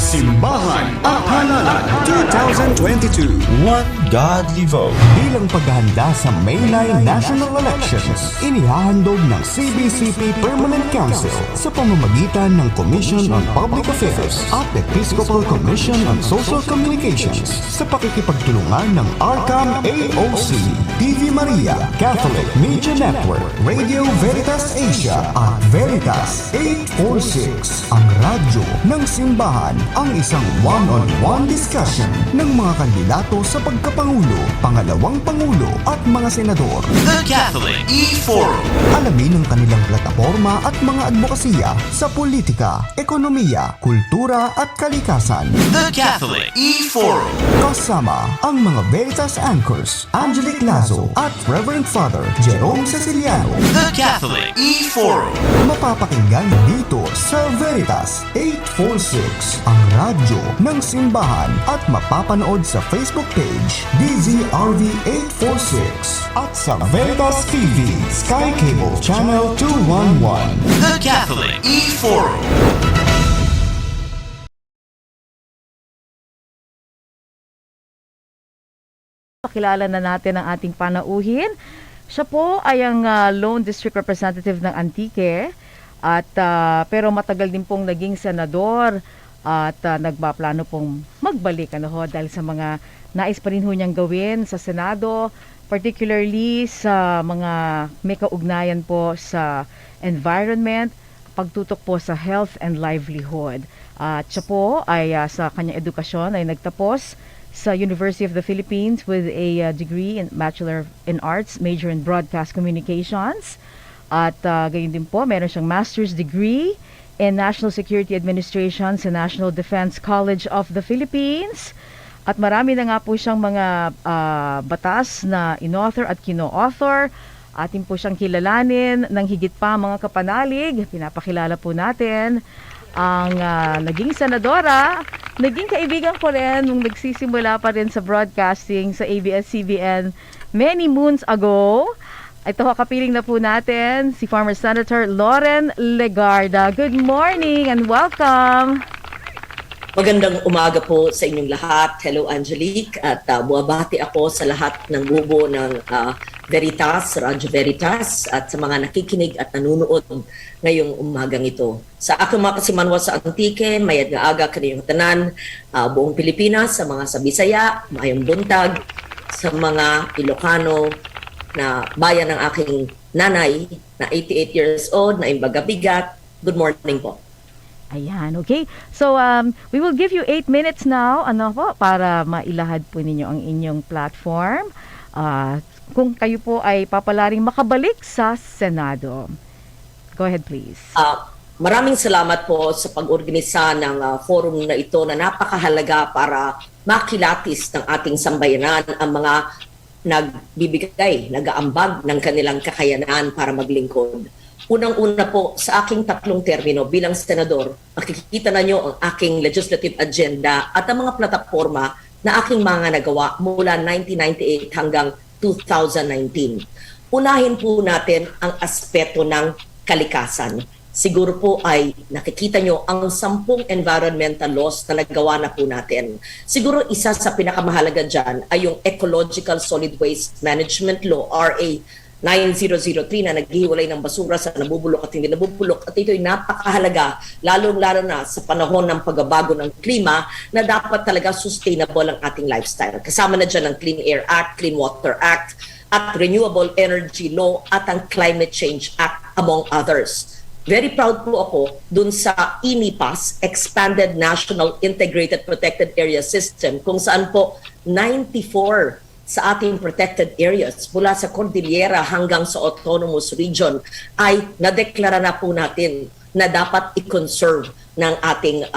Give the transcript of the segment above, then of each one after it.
Simbahan at Halalan 2022 One Godly Vote. Bilang paghahanda sa May 9 national elections, inihahandog ng CBCP Permanent Council sa pamamagitan ng Commission on Public Affairs at Episcopal Commission on Social Communications sa pakikipagtulungan ng ARCAM AOC, TV Maria, Catholic Media Network, Radio Veritas Asia at Veritas 846, ang radyo ng simbahan, ang isang one-on-one discussion ng mga kandidato sa pagkapangulo, pangalawang pangulo at mga senador. The Catholic E-Forum. Alamin ang kanilang plataforma at mga advokasya sa politika, ekonomiya, kultura at kalikasan. The Catholic E-Forum. Kasama ang mga Veritas Anchors, Angelic Lazo at Reverend Father Jerome Ceciliano. The Catholic E-Forum. Mapapakinggan dito sa Veritas 846, ang radyo ng simbahan, at mapapanood sa Facebook page DZRV 846 at sa Veritas TV Sky Cable Channel 211. The Catholic E-Forum. Pakilala na natin ang ating panauhin. Siya po ay ang Lone District Representative ng Antique at pero matagal din pong naging senador at nagbaplano pong magbalik dahil sa mga nais pa rin ho niyang gawin sa Senado, particularly sa mga may kaugnayan po sa environment, pagtutok po sa health and livelihood. At siya po ay sa kanyang edukasyon ay nagtapos sa University of the Philippines with a degree in Bachelor in Arts, major in Broadcast Communications. At gayon din po, meron siyang master's degree in National Security Administration sa National Defense College of the Philippines. At marami na nga po siyang mga batas na in-author at kino-author. Atin po siyang kilalanin ng higit pa mga kapanalig. Pinapakilala po natin ang naging senadora, naging kaibigan ko rin nung nagsisimula pa rin sa broadcasting sa ABS-CBN many moons ago. Ito, kapiling na po natin si former Senator Loren Legarda. Good morning and welcome! Magandang umaga po sa inyong lahat. Hello, Angelique. At buwabati ako sa lahat ng bubo ng Veritas, Radyo Veritas, at sa mga nakikinig at nanunood ngayong umagang ito. Sa aking mga kasimanwa sa Antique, mayad nga aga kaniyong tanan, buong Pilipinas, sa mga sa Bisaya, mayong buntag, sa mga Ilocano, na bayan ng aking nanay na 88 years old, na imbagabigat. Good morning po. Ayan, okay. So, we will give you 8 minutes now para mailahad po ninyo ang inyong platform. Kung kayo po ay papalaring makabalik sa Senado. Go ahead, please. Maraming salamat po sa pag-organisa ng forum na ito na napakahalaga para makilatis ng ating sambayanan ang mga nagbibigay, nag-aambag ng kanilang kakayanan para maglingkod. Unang-una po, sa aking 3 termino bilang senador, makikita na nyo ang aking legislative agenda at ang mga plataforma na aking mga nagawa mula 1998 hanggang 2019. Unahin po natin ang aspeto ng kalikasan. Siguro po ay nakikita nyo ang 10 environmental laws na nagawa na po natin. Siguro isa sa pinakamahalaga dyan ay yung Ecological Solid Waste Management Law, RA 9003, na naghihiwalay ng basura sa nabubulok at hindi nabubulok. At ito ay napakahalaga, lalong-lalo na sa panahon ng pagbabago ng klima, na dapat talaga sustainable ang ating lifestyle. Kasama na dyan ang Clean Air Act, Clean Water Act, at Renewable Energy Law, at ang Climate Change Act, among others. Very proud po ako dun sa INIPAS, Expanded National Integrated Protected Area System, kung saan po 94 sa ating protected areas mula sa Cordillera hanggang sa Autonomous Region ay nadeklara na po natin na dapat i-conserve ng ating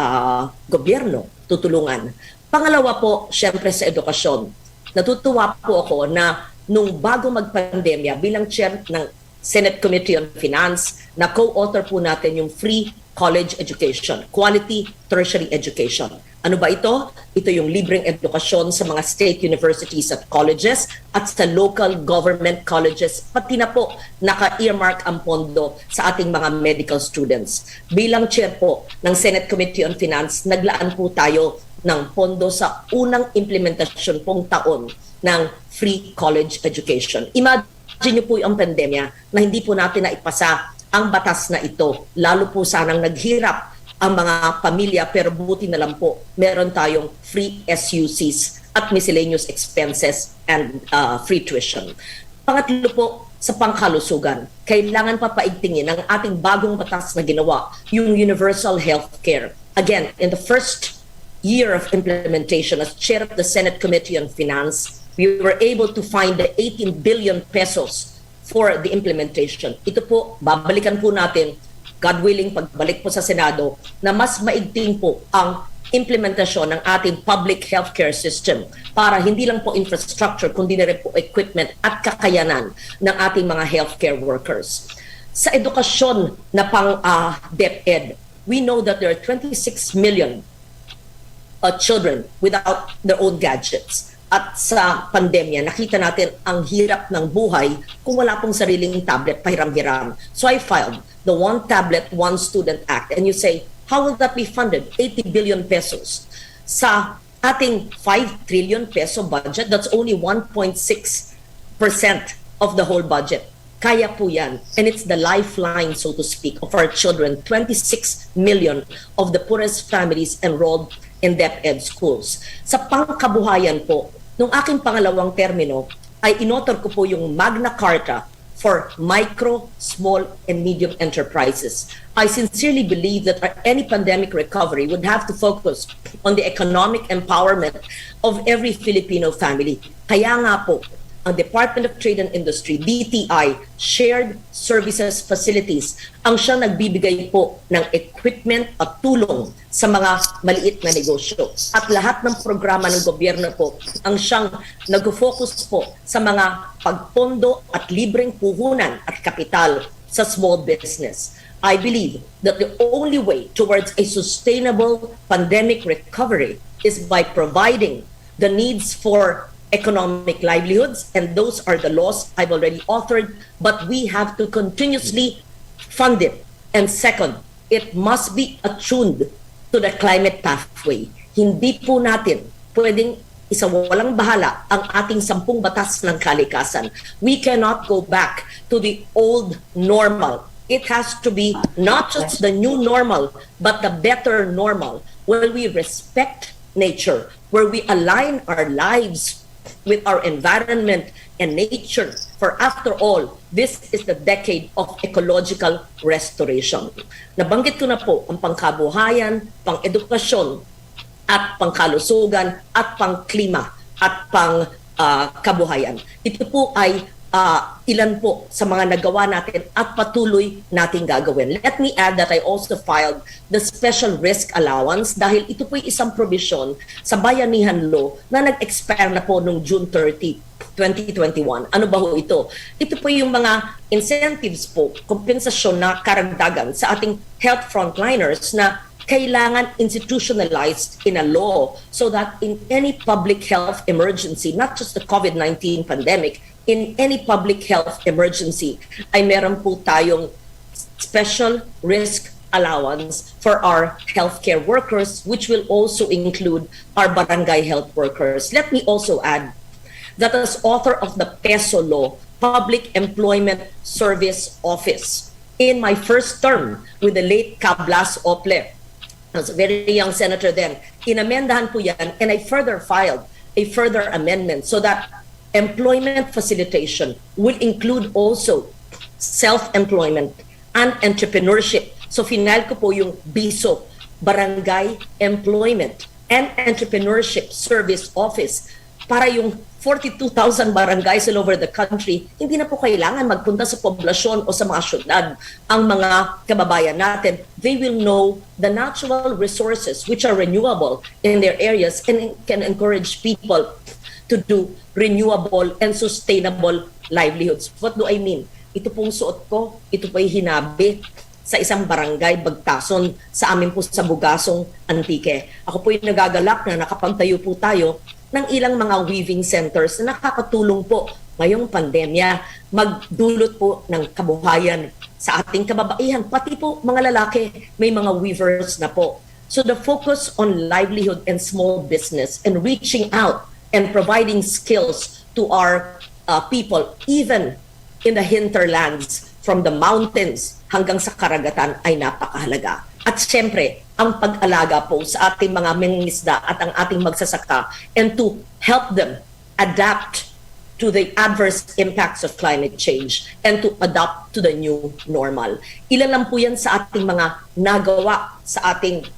gobyerno, tutulungan. Pangalawa po, syempre sa edukasyon. Natutuwa po ako na nung bago magpandemya, bilang chair ng Senate Committee on Finance, na co-author po natin yung free college education, quality tertiary education. Ano ba ito? Ito yung libreng edukasyon sa mga state universities at colleges at sa local government colleges, pati na po naka-earmark ang pondo sa ating mga medical students. Bilang chair po ng Senate Committee on Finance, naglaan po tayo ng pondo sa unang implementasyon pong taon ng free college education. Imagine niyo po yung pandemya na hindi po natin naipasa ang batas na ito. Lalo po sanang naghirap ang mga pamilya, pero buti na lang po meron tayong free SUCs at miscellaneous expenses and free tuition. Pangatlo po, sa pangkalusugan, kailangan papaigtingin ang ating bagong batas na ginawa, yung universal healthcare. Again, in the first year of implementation as chair of the Senate Committee on Finance, we were able to find the 18 billion pesos for the implementation. Ito po, babalikan po natin, God willing, pagbalik po sa Senado, na mas maigting po ang implementasyon ng ating public healthcare system para hindi lang po infrastructure, kundi na rin po equipment at kakayanan ng ating mga healthcare workers. Sa edukasyon na pang DepEd, we know that there are 26 million children without their own gadgets. At sa pandemya, nakita natin ang hirap ng buhay kung wala pong sariling tablet, pahiram-hiram. So I filed the One Tablet, One Student Act. And you say, how will that be funded? 80 billion pesos. Sa ating 5 trillion peso budget, that's only 1.6% of the whole budget. Kaya po yan. And it's the lifeline, so to speak, of our children. 26 million of the poorest families enrolled in DepEd schools. Sa pangkabuhayan po, nung aking pangalawang termino, ay inotor ko po yung Magna Carta for micro, small, and medium enterprises. I sincerely believe that any pandemic recovery would have to focus on the economic empowerment of every Filipino family. Kaya nga po, ang Department of Trade and Industry, DTI, Shared Services Facilities, ang siyang nagbibigay po ng equipment at tulong sa mga maliit na negosyo. At lahat ng programa ng gobyerno po, ang siyang nag-focus po sa mga pagpondo at libreng puhunan at kapital sa small business. I believe that the only way towards a sustainable pandemic recovery is by providing the needs for economic livelihoods, and those are the laws I've already authored, but we have to continuously fund it. And second, it must be attuned to the climate pathway. Hindi po natin pwedeng isawalang bahala ang ating 10 batas ng kalikasan. We cannot go back to the old normal. It has to be not just the new normal, but the better normal, where we respect nature, where we align our lives with our environment and nature. For after all, this is the decade of ecological restoration. Nabanggit ko na po ang pangkabuhayan, pang-edukasyon, at pangkalusugan, at pangklima, at pangkabuhayan. Ito po ay ilan po sa mga nagawa natin at patuloy nating gagawin. Let me add that I also filed the special risk allowance dahil ito po isang provision sa Bayanihan Law na nag-expire na po noong June 30, 2021. Ano ba ho ito? Ito po yung mga incentives po, kompensasyon na karagdagan sa ating health frontliners na kailangan institutionalized in a law so that in any public health emergency, not just the COVID-19 pandemic, in any public health emergency, ay meron po tayong special risk allowance for our healthcare workers, which will also include our barangay health workers. Let me also add that as author of the PESO law, Public Employment Service Office, in my first term with the late Cablas Ople, I was a very young senator then, inamendahan po yan, and I further filed a further amendment so that employment facilitation will include also self-employment and entrepreneurship. So final ko po yung BISO, Barangay Employment and Entrepreneurship Service Office, para yung 42,000 barangays all over the country, hindi na po kailangan magpunta sa poblasyon o sa mga syudad ang mga kababayan natin. They will know the natural resources which are renewable in their areas and can encourage people to do renewable and sustainable livelihoods. What do I mean? Ito pong suot ko, ito po'y hinabi sa isang barangay, Bagtason, sa amin po sa Bugasong, Antique. Ako po yung nagagalak na nakapagtayo po tayo ng ilang mga weaving centers na nakakatulong po ngayong pandemya magdulot po ng kabuhayan sa ating kababaihan. Pati po mga lalaki, may mga weavers na po. So the focus on livelihood and small business and reaching out and providing skills to our people, even in the hinterlands, from the mountains hanggang sa karagatan ay napakahalaga. At siyempre, ang pag-alaga po sa ating mga mangingisda at ang ating magsasaka and to help them adapt to the adverse impacts of climate change and to adapt to the new normal. Ilan lang po yan sa ating mga nagawa sa ating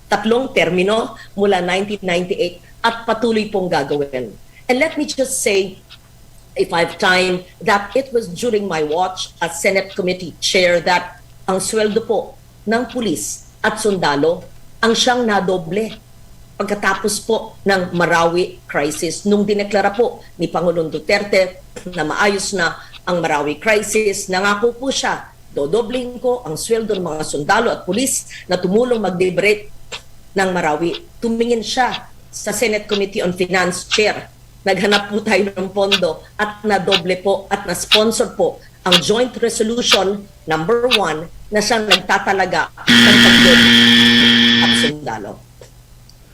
tatlong termino mula 1998 at patuloy pong gagawin. And let me just say, if I have time, that it was during my watch as Senate Committee Chair that ang sweldo po ng pulis at sundalo ang siyang nadoble pagkatapos po ng Marawi crisis. Nung dineklara po ni Pangulong Duterte na maayos na ang Marawi crisis, nangako po siya, dodobling ko ang sweldo ng mga sundalo at pulis na tumulong mag-liberate ng Marawi. Tumingin siya sa Senate Committee on Finance Chair. Naghanap po tayo ng pondo at nadoble po at na-sponsor po ang Joint Resolution number 1 na siyang nagtatalaga ng pagdodobling at sundalo.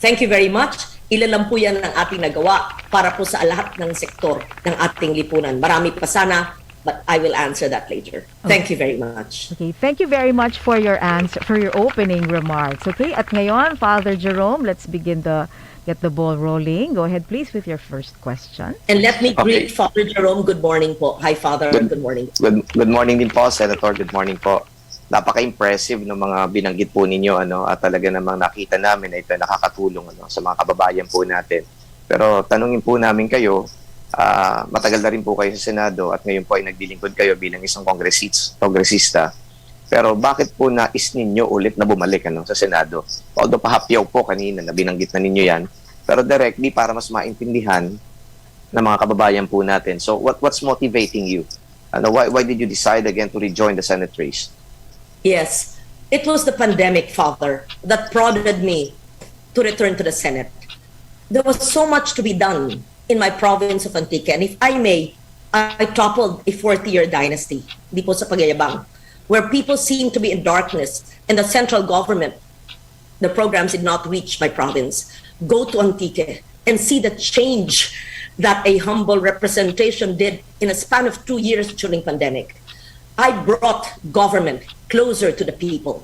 Thank you very much. Ilan lang po yan ang ating nagawa para po sa lahat ng sektor ng ating lipunan. Marami pa sana, but I will answer that later. Thank you very much. Okay, thank you very much for your answer, for your opening remarks. Okay, at ngayon, Father Jerome, let's begin get the ball rolling. Go ahead, please, with your first question. And let me greet Father Jerome. Good morning po. Hi, Father. Good morning. Good morning din po, Senator. Good morning po. Napaka-impressive ng mga binanggit po ninyo at talaga namang nakita namin na ito nakakatulong sa mga kababayan po natin. Pero tanungin po namin kayo, matagal na rin po kayo sa Senado at ngayon po ay naglilingkod kayo bilang isang kongresista. Pero bakit po nais ninyo ulit na bumalik sa Senado? Although pahapyaw po kanina na binanggit na ninyo yan, pero directly para mas maintindihan ng mga kababayan po natin. So what's motivating you? Why did you decide again to rejoin the Senate race? Yes, it was the pandemic, Father, that prodded me to return to the Senate. There was so much to be done in my province of Antique. And if I may, I toppled a 40-year dynasty, di po sa pagyayabang, where people seemed to be in darkness and the central government, the programs did not reach my province. Go to Antique and see the change that a humble representation did in a span of 2 years during pandemic. I brought government closer to the people.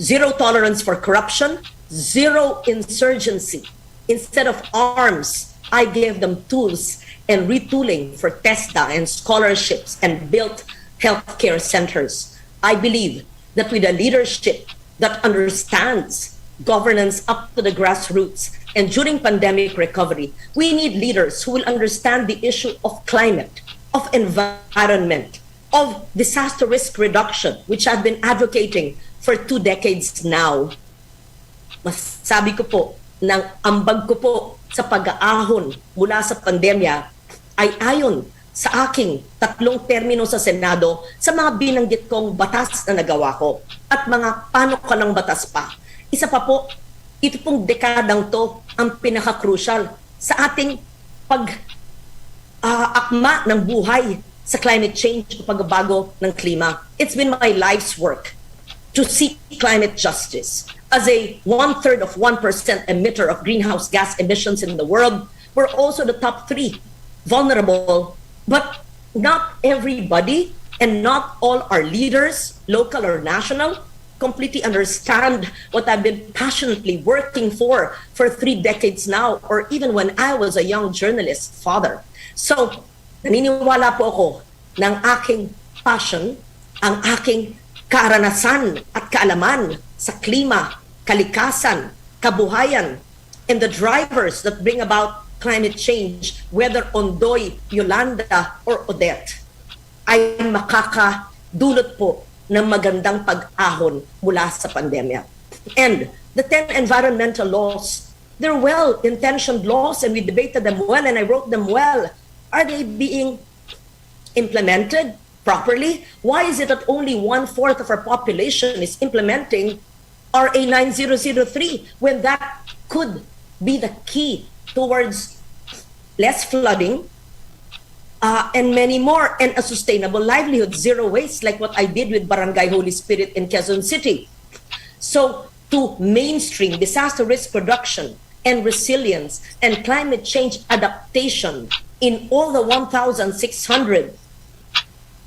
Zero tolerance for corruption, zero insurgency. Instead of arms, I gave them tools and retooling for TESDA and scholarships and built healthcare centers. I believe that with a leadership that understands governance up to the grassroots and during pandemic recovery, we need leaders who will understand the issue of climate, of environment, of disaster risk reduction, which I've been advocating for 2 decades now. Masabi ko po, ng ambag ko po sa pag-aahon mula sa pandemya ay ayon sa aking 3 termino sa Senado sa mga binanggit kong batas na nagawa ko at mga panukalang batas pa. Isa pa po, ito pong dekadang to ang pinaka-crucial sa ating pag-akma ng buhay sa climate change o pagbabago ng klima. It's been my life's work to seek climate justice. As a 1/3 of 1% emitter of greenhouse gas emissions in the world, we're also the top 3 vulnerable, but not everybody and not all our leaders, local or national, completely understand what I've been passionately working for 3 decades now, or even when I was a young journalist, Father. So, naniniwala po ako ng aking passion, ang aking karanasan at kaalaman sa klima, kalikasan, kabuhayan, and the drivers that bring about climate change, whether Ondoy, Yolanda, or Odette, ay makakadulot po ng magandang pag-ahon mula sa pandemya. And the 10 environmental laws, they're well-intentioned laws and we debated them well and I wrote them well. Are they being implemented properly? Why is it that only 1/4 of our population is implementing RA 9003 when that could be the key towards less flooding and many more, and a sustainable livelihood, zero waste, like what I did with Barangay Holy Spirit in Quezon City. So to mainstream disaster risk reduction and resilience and climate change adaptation in all the 1,600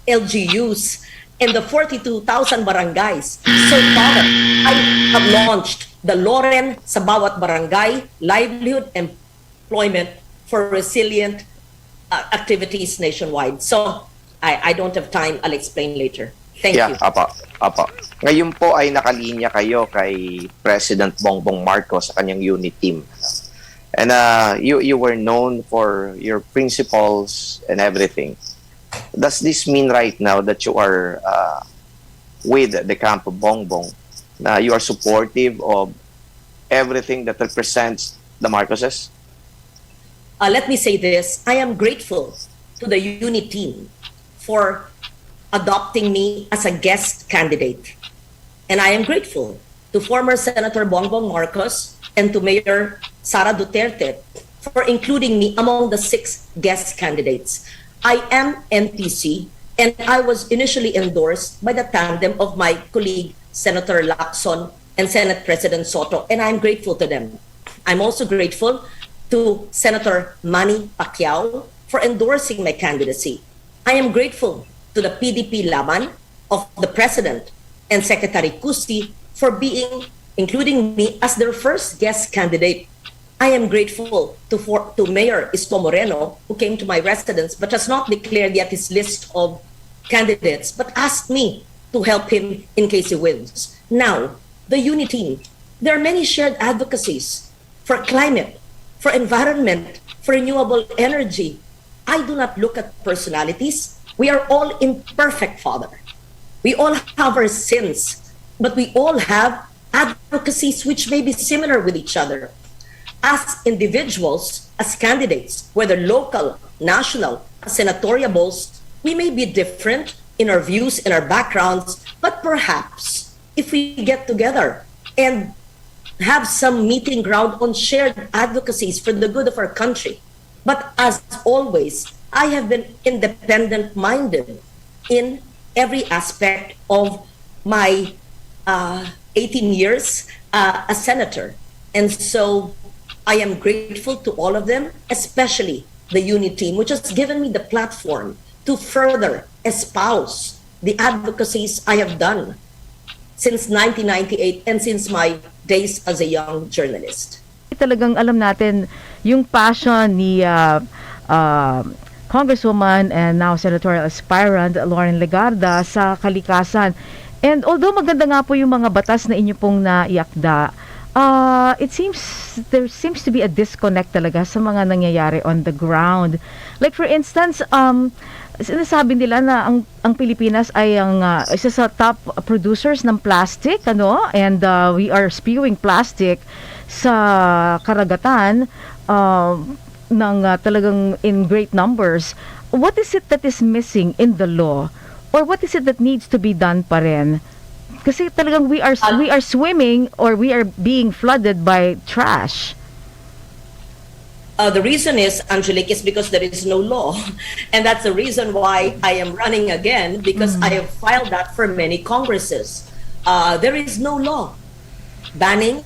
LGUs and the 42,000 barangays. So far, I have launched the Loren sa bawat barangay, livelihood and employment for resilient activities nationwide. So I don't have time. I'll explain later. Thank you. Apa. Ngayon po ay nakalinya kayo kay President Bongbong Marcos sa kanyang unit team. And you were known for your principles and everything. Does this mean right now that you are with the camp of Bongbong, na you are supportive of everything that represents the Marcoses? Let me say this. I am grateful to the unit team for adopting me as a guest candidate. And I am grateful to former Senator Bongbong Marcos and to Mayor Sara Duterte for including me among the 6 guest candidates. I am NTC, and I was initially endorsed by the tandem of my colleague Senator Lacson and Senate President Soto, and I'm grateful to them. I'm also grateful to Senator Manny Pacquiao for endorsing my candidacy. I am grateful to the PDP Laban of the President and Secretary Custi for including me as their first guest candidate. I am grateful to Mayor Isko Moreno, who came to my residence but has not declared yet his list of candidates, but asked me to help him in case he wins. Now, the unit team, there are many shared advocacies for climate, for environment, for renewable energy. I do not look at personalities. We are all imperfect, Father. We all have our sins, but we all have advocacies which may be similar with each other. As individuals, as candidates, whether local, national, senatorial, we may be different in our views and our backgrounds, but perhaps if we get together and have some meeting ground on shared advocacies for the good of our country. But as always, I have been independent-minded in every aspect of my 18 years as senator. And so I am grateful to all of them, especially the unit team, which has given me the platform to further espouse the advocacies I have done since 1998 and since my days as a young journalist. Talagang alam natin yung passion ni Congresswoman and now Senatorial aspirant Loren Legarda sa kalikasan. And although maganda nga po yung mga batas na inyo pong naiakda, there seems to be a disconnect talaga sa mga nangyayari on the ground. Like for instance, sinasabi nila na ang Pilipinas ay ang isa sa top producers ng plastic, and we are spewing plastic sa karagatan ng talagang in great numbers. What is it that is missing in the law, or what is it that needs to be done pa rin? Kasi talagang we are swimming, or we are being flooded by trash. The reason is, Angelique, is because there is no law. And that's the reason why I am running again, because I have filed that for many Congresses. There is no law banning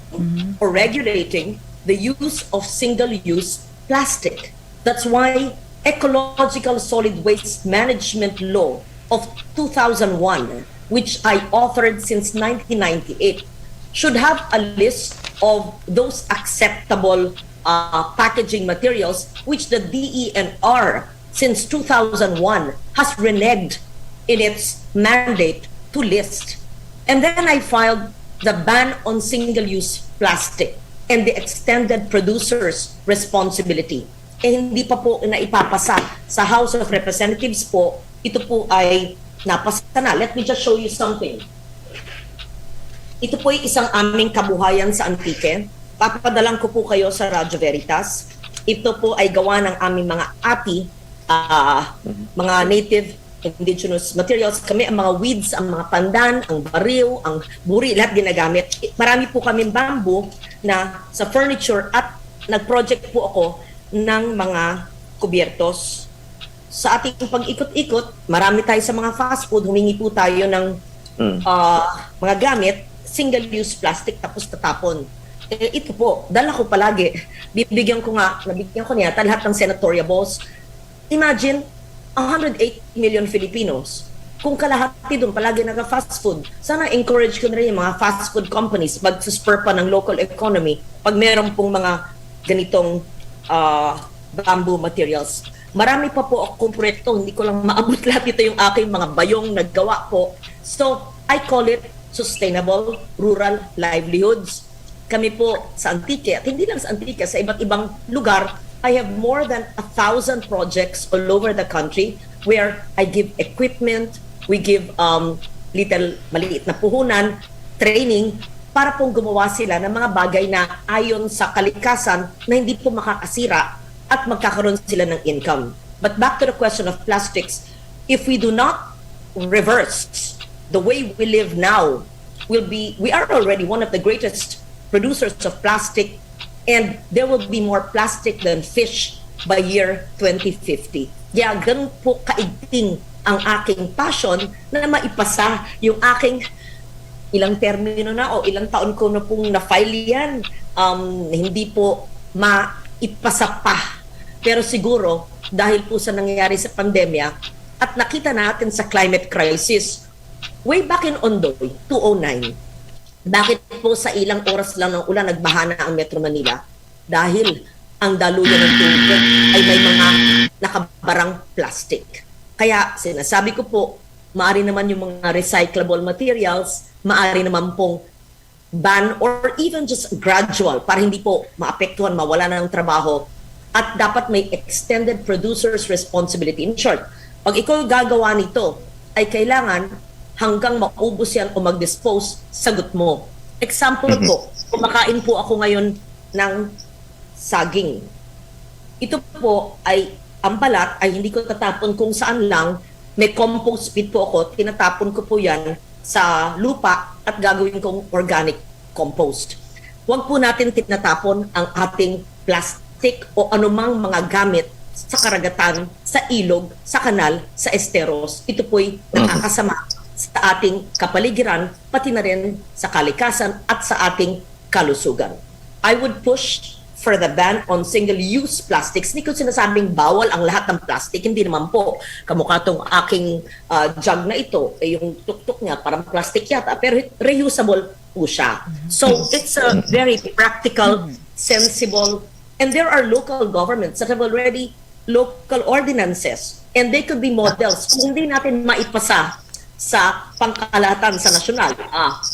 or regulating the use of single-use plastic. That's why Ecological Solid Waste Management Law of 2001, which I authored since 1998, should have a list of those acceptable packaging materials which the DENR since 2001 has reneged in its mandate to list. And then I filed the ban on single-use plastic and the extended producer's responsibility. Eh hindi pa po naipapasa sa House of Representatives po. Ito po ay napasa na. Let me just show you something. Ito po ay isang aming kabuhayan sa Antique. Papadalan ko po kayo sa Radyo Veritas. Ito po ay gawa ng aming mga ati, mga native indigenous materials. Kami ang mga weeds, ang mga pandan, ang bariw, ang buri, lahat ginagamit. Marami po kami bamboo na sa furniture at nag-project po ako ng mga kubyertos. Sa ating pag-ikot-ikot, marami tayo sa mga fast food, humingi po tayo ng mga gamit, single-use plastic tapos tatapon. Ito po, dala ko palagi. Nabigyan ko niya lahat ng senatorial balls. Imagine, 108 million Filipinos. Kung kalahati doon palagi nag-fast food, sana encourage ko na rin yung mga fast food companies mag-spur pa ng local economy pag meron pong mga ganitong bamboo materials. Marami pa po akong proyekto, hindi ko lang maabot lahat ito yung aking mga bayong naggawa po. So, I call it sustainable rural livelihoods. Kami po sa Antique, at hindi lang sa Antique, sa iba't ibang lugar, I have more than 1,000 projects all over the country where I give equipment, we give maliit na puhunan, training, para pong gumawa sila ng mga bagay na ayon sa kalikasan na hindi po makakasira at magkakaroon sila ng income. But back to the question of plastics, if we do not reverse the way we live now, we are already one of the greatest producers of plastic, and there will be more plastic than fish by year 2050. Kaya ganun po kaigting ang aking passion na maipasa yung aking ilang termino na o ilang taon ko na pong na-file yan. Hindi po maipasa pa. Pero siguro, dahil po sa nangyayari sa pandemya at nakita natin sa climate crisis, way back in Ondoy, 2009, bakit po sa ilang oras lang ng ulan nagbaha na ang Metro Manila? Dahil ang daluyan ng tubig ay may mga nakabarang plastic. Kaya sinasabi ko po, maaari naman yung mga recyclable materials, maaari naman pong ban or even just gradual para hindi po maapektuhan, mawala na ng trabaho. At dapat may extended producer's responsibility. In short, pag ikaw gagawa nito, ay kailangan hanggang maubos yan o mag-dispose, sagot mo. Example po, kumakain po ako ngayon ng saging. Ito po ay, ang balat ay hindi ko tatapon kung saan lang, may compost pit po ako, tinatapon ko po yan sa lupa at gagawin kong organic compost. Huwag po natin tinatapon ang ating plastic o anumang mga gamit sa karagatan, sa ilog, sa kanal, sa esteros. Ito po'y nakakasama sa ating kapaligiran, pati na rin sa kalikasan at sa ating kalusugan. I would push for the ban on single-use plastics. Hindi ko sinasabing bawal ang lahat ng plastic. Hindi naman po. Kamukha tong aking jug na ito, yung tuktok niya, parang plastic yata, pero reusable po siya. So it's a very practical, sensible, and there are local governments that have already local ordinances, and they could be models. Kung hindi natin maipasa sa pangkalahatan sa nasyonal,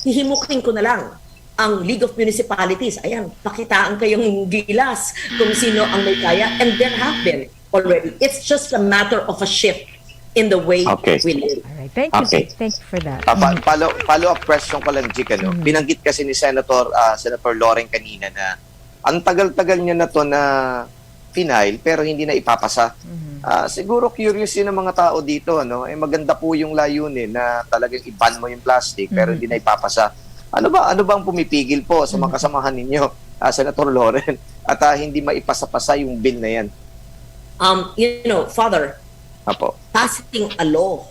hihimukin ko na lang ang League of Municipalities. Ayan, pakitaan kayong gilas kung sino ang may kaya, and there have been already. It's just a matter of a shift in the way we live. Alright, thank you. Okay. Thank you for that. Follow-up question ko lang, Jik. Binanggit kasi ni Senator Loren kanina na ang tagal-tagal niya na to na final pero hindi na ipapasa. Siguro curious din ang mga tao dito, maganda po yung layunin na talagang i-ban mo yung plastic pero hindi na ipapasa. Ano bang pumipigil po sa mga kasamahan ninyo, Senator Loren, at hindi maipasa-pasa yung bill na yan? Father, passing a law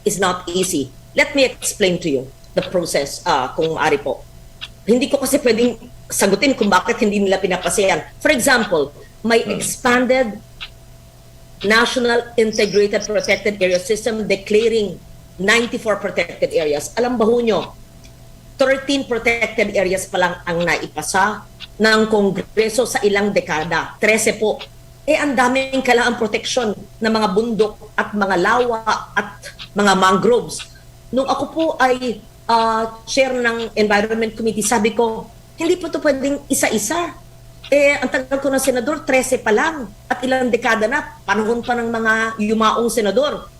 is not easy. Let me explain to you the process, kung maaari po. Hindi ko kasi pwedeng sagutin kung bakit hindi nila pinapasa yan. For example, may expanded National Integrated Protected Area System declaring 94 protected areas. Alam ba ho nyo, 13 protected areas pa lang ang naipasa ng Kongreso sa ilang dekada. 13 po. Ang daming kailangang proteksyon ng mga bundok at mga lawa at mga mangroves. Nung ako po ay chair ng Environment Committee, sabi ko, hindi po ito pwedeng isa-isa. Ang tagal ko ng senador, 13 pa lang. At ilang dekada na, panahon pa ng mga yumaong senador.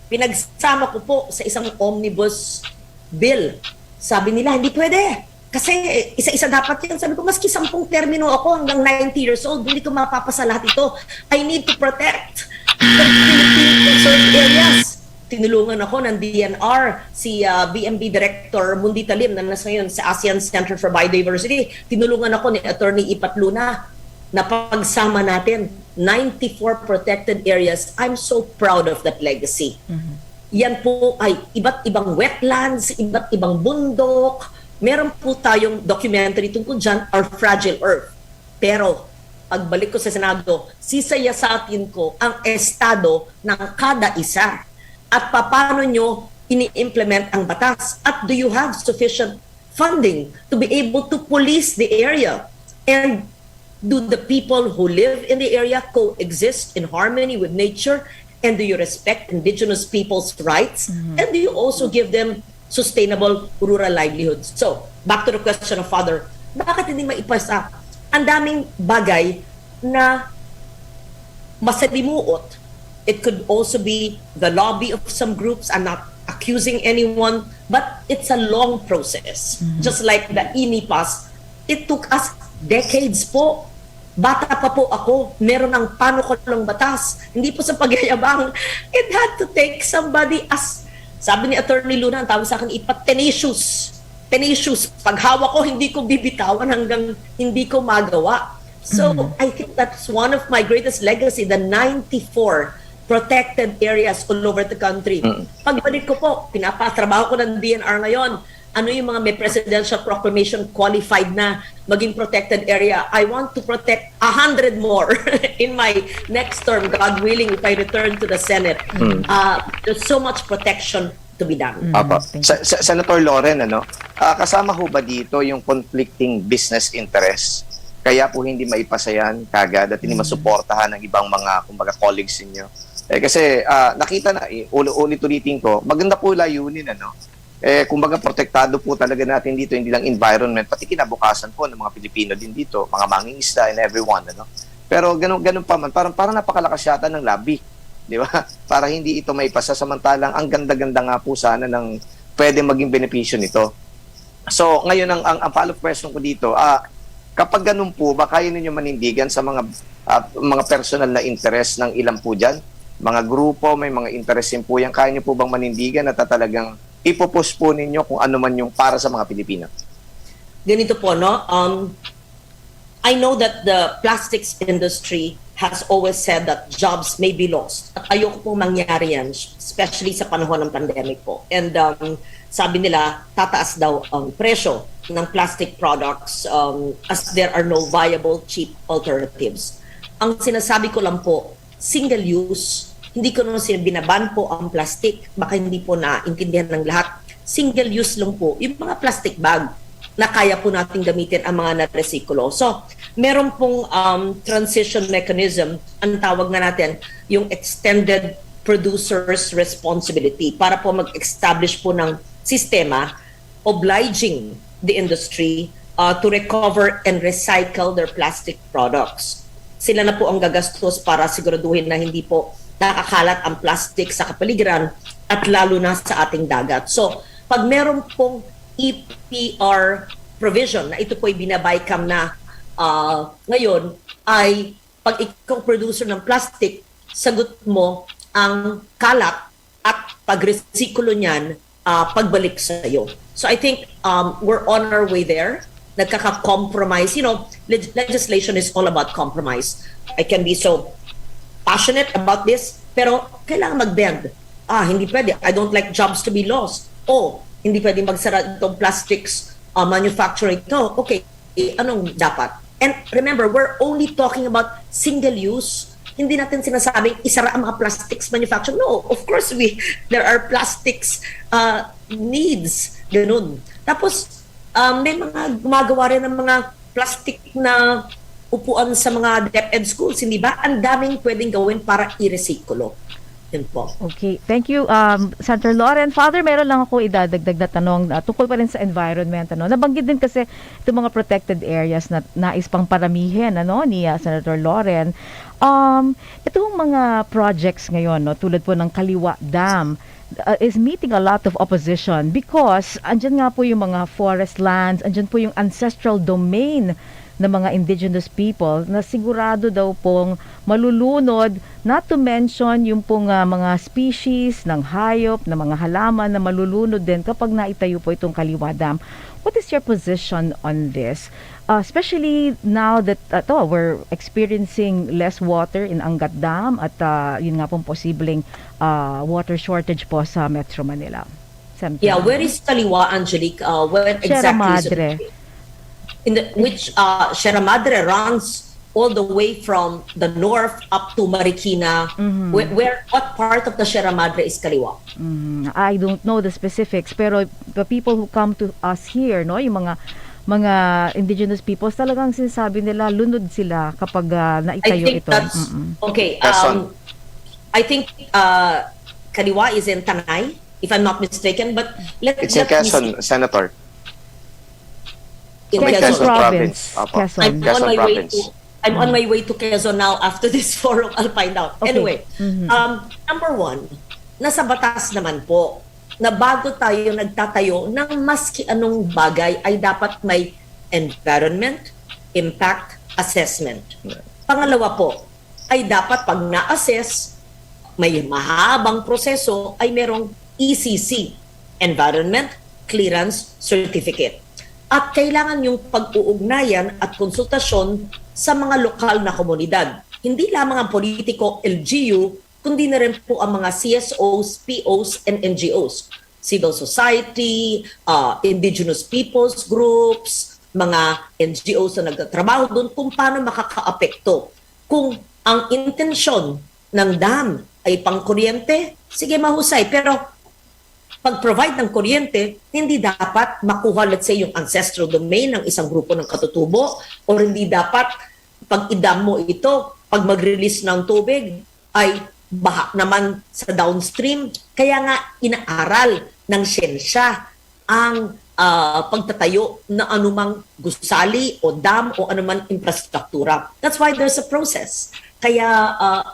Pinagsama ko po sa isang omnibus bill. Sabi nila, hindi pwede. Kasi isa-isa dapat yan. Sabi ko, maski 10 termino ako hanggang 90 years old, hindi ko mapapasa lahat ito. I need to protect the Philippine conserved areas. tinulungan ako ng DNR, si BMB Director Mundi Talim na nasa ngayon sa ASEAN Center for Biodiversity. Tinulungan ako ni Attorney Ipat Luna na pagsama natin 94 protected areas. I'm so proud of that legacy. Yan po ay iba't ibang wetlands, iba't ibang bundok. Meron po tayong documentary tungkol dyan, Our Fragile Earth. Pero pagbalik ko sa Senado, sisayasatin ko ang estado ng kada isa at paano nyo ini-implement ang batas. At do you have sufficient funding to be able to police the area? And do the people who live in the area coexist in harmony with nature? And do you respect indigenous people's rights? And do you also give them sustainable rural livelihoods? So, back to the question of Father, bakit hindi maipasa? Ang daming bagay na masalimuot. It could also be the lobby of some groups. I'm not accusing anyone, but it's a long process. Just like the INIPAS, it took us decades po. Bata pa po ako, meron ng panukalang batas. Hindi po sa pagyayabang. It had to take somebody as, sabi ni Attorney Luna, ang tawag sa akin, tenacious. Tenacious. Pag hawak ko, hindi ko bibitawan hanggang hindi ko magawa. So, I think that's one of my greatest legacy, the 94 protected areas all over the country. Pagbalik ko po, pinapatrabaho ko ng DNR ngayon. Ano yung mga may presidential proclamation qualified na maging protected area? I want to protect 100 more in my next term, God willing, if I return to the Senate. There's so much protection to be done. Senator Loren, kasama ho ba dito yung conflicting business interests? Kaya po hindi maipasa yan kagad at hindi masuportahan ng ibang mga kumbaga colleagues niyo. Kasi nakita na, ulit-ulitin ko, maganda po layunin, kumbaga protektado po talaga natin dito, hindi lang environment, pati kinabukasan po ng mga Pilipino din dito, mga mangingisda and everyone, Pero ganun pa man, parang napakalakas yata ng lobby, di ba? Para hindi ito maipasa, samantalang ang ganda-ganda nga po sana ng pwede maging benepisyo nito. So, ngayon ang follow-up question ko dito, kapag ganun po, ba kaya ninyo manindigan sa mga personal na interest ng ilan po dyan? Mga grupo, may mga interest din po yan, kaya nyo po bang manindigan at talagang ipopos po ninyo kung ano man yung para sa mga Pilipino? Ganito po, I know that the plastics industry has always said that jobs may be lost. At ayoko pong mangyari yan, especially sa panahon ng pandemic po. And sabi nila, tataas daw ang presyo ng plastic products as there are no viable, cheap alternatives. Ang sinasabi ko lang po, single use. Hindi ko naman binaban po ang plastic. Baka hindi po naintindihan ng lahat. Single use lang po. Yung mga plastic bag na kaya po natin gamitin ang mga na-resikulo. So, meron pong transition mechanism, ang tawag na natin, yung extended producer's responsibility para po mag-establish po ng sistema obliging the industry to recover and recycle their plastic products. Sila na po ang gagastos para siguraduhin na hindi po nakakalat ang plastic sa kapaligiran at lalo na sa ating dagat. So, pag meron pong EPR provision na ito po ay binabaycam na ngayon, ay pag ikaw producer ng plastic, sagot mo ang kalat at pagresikulo niyan pagbalik sa iyo. So I think we're on our way there. Nagkaka-compromise. Legislation is all about compromise. I can be so passionate about this, pero kailangan mag-bend. Hindi pwede. I don't like jobs to be lost. Hindi pwede magsara itong plastics manufacturing ito. Okay, anong dapat? And remember, we're only talking about single use. Hindi natin sinasabing isara ang mga plastics manufacturing. No, of course, there are plastics needs. Ganun. Tapos, may mga gumagawa rin ng mga plastic na upuan sa mga DepEd schools, hindi ba? Ang daming pwedeng gawin para i-resikulo. Yun po. Okay. Thank you, Senator Loren. Father, meron lang ako idadagdag na tanong tungkol pa rin sa environment. Nabanggit din kasi itong mga protected areas na nais pang paramihin ni Senator Loren. Itong mga projects ngayon, tulad po ng Kaliwa Dam, is meeting a lot of opposition because andyan nga po yung mga forest lands, andyan po yung ancestral domain ng mga indigenous people na sigurado daw pong malulunod, not to mention yung pong mga species ng hayop, ng mga halaman na malulunod din kapag naitayo po itong Kaliwa Dam. What is your position on this? Especially now that we're experiencing less water in Angat Dam at yun nga pong posibleng water shortage po sa Metro Manila. Yeah, where is Kaliwa, Angelique? Where Sierra exactly? Madre. Which Sierra Madre runs all the way from the north up to Marikina. What part of the Sierra Madre is Kaliwa? I don't know the specifics, pero the people who come to us here, no, yung mga indigenous peoples, talagang sinasabi nila lunod sila kapag naitayo ito. Okay. I think Kaliwa is in Tanay, if I'm not mistaken, but It's in Quezon, Senator. In Quezon Quezon Province. Opo. Quezon. I'm on my way to Quezon now. After this forum, I'll find out. Okay. Anyway, number one, nasa batas naman po na bago tayo nagtatayo ng maski anong bagay ay dapat may environment impact assessment. Pangalawa po, ay dapat pag na-assess, may mahabang proseso, ay merong ECC, Environment Clearance Certificate. At kailangan yung pag-uugnayan at konsultasyon sa mga lokal na komunidad. Hindi lamang ang politiko, LGU, kundi na rin po ang mga CSOs, POs, and NGOs. Civil society, indigenous peoples groups, mga NGOs na nagtatrabaho doon kung paano makaka-apekto. Kung ang intensyon ng dam ay pangkuryente, sige mahusay. Pero pag-provide ng kuryente, hindi dapat makuha, let's say, yung ancestral domain ng isang grupo ng katutubo or hindi dapat pag idam mo ito, pag mag-release ng tubig, ay baha naman sa downstream. Kaya nga inaaral ng siyensya ang pagtatayo na anumang gusali o dam o anumang infrastruktura. That's why there's a process. Kaya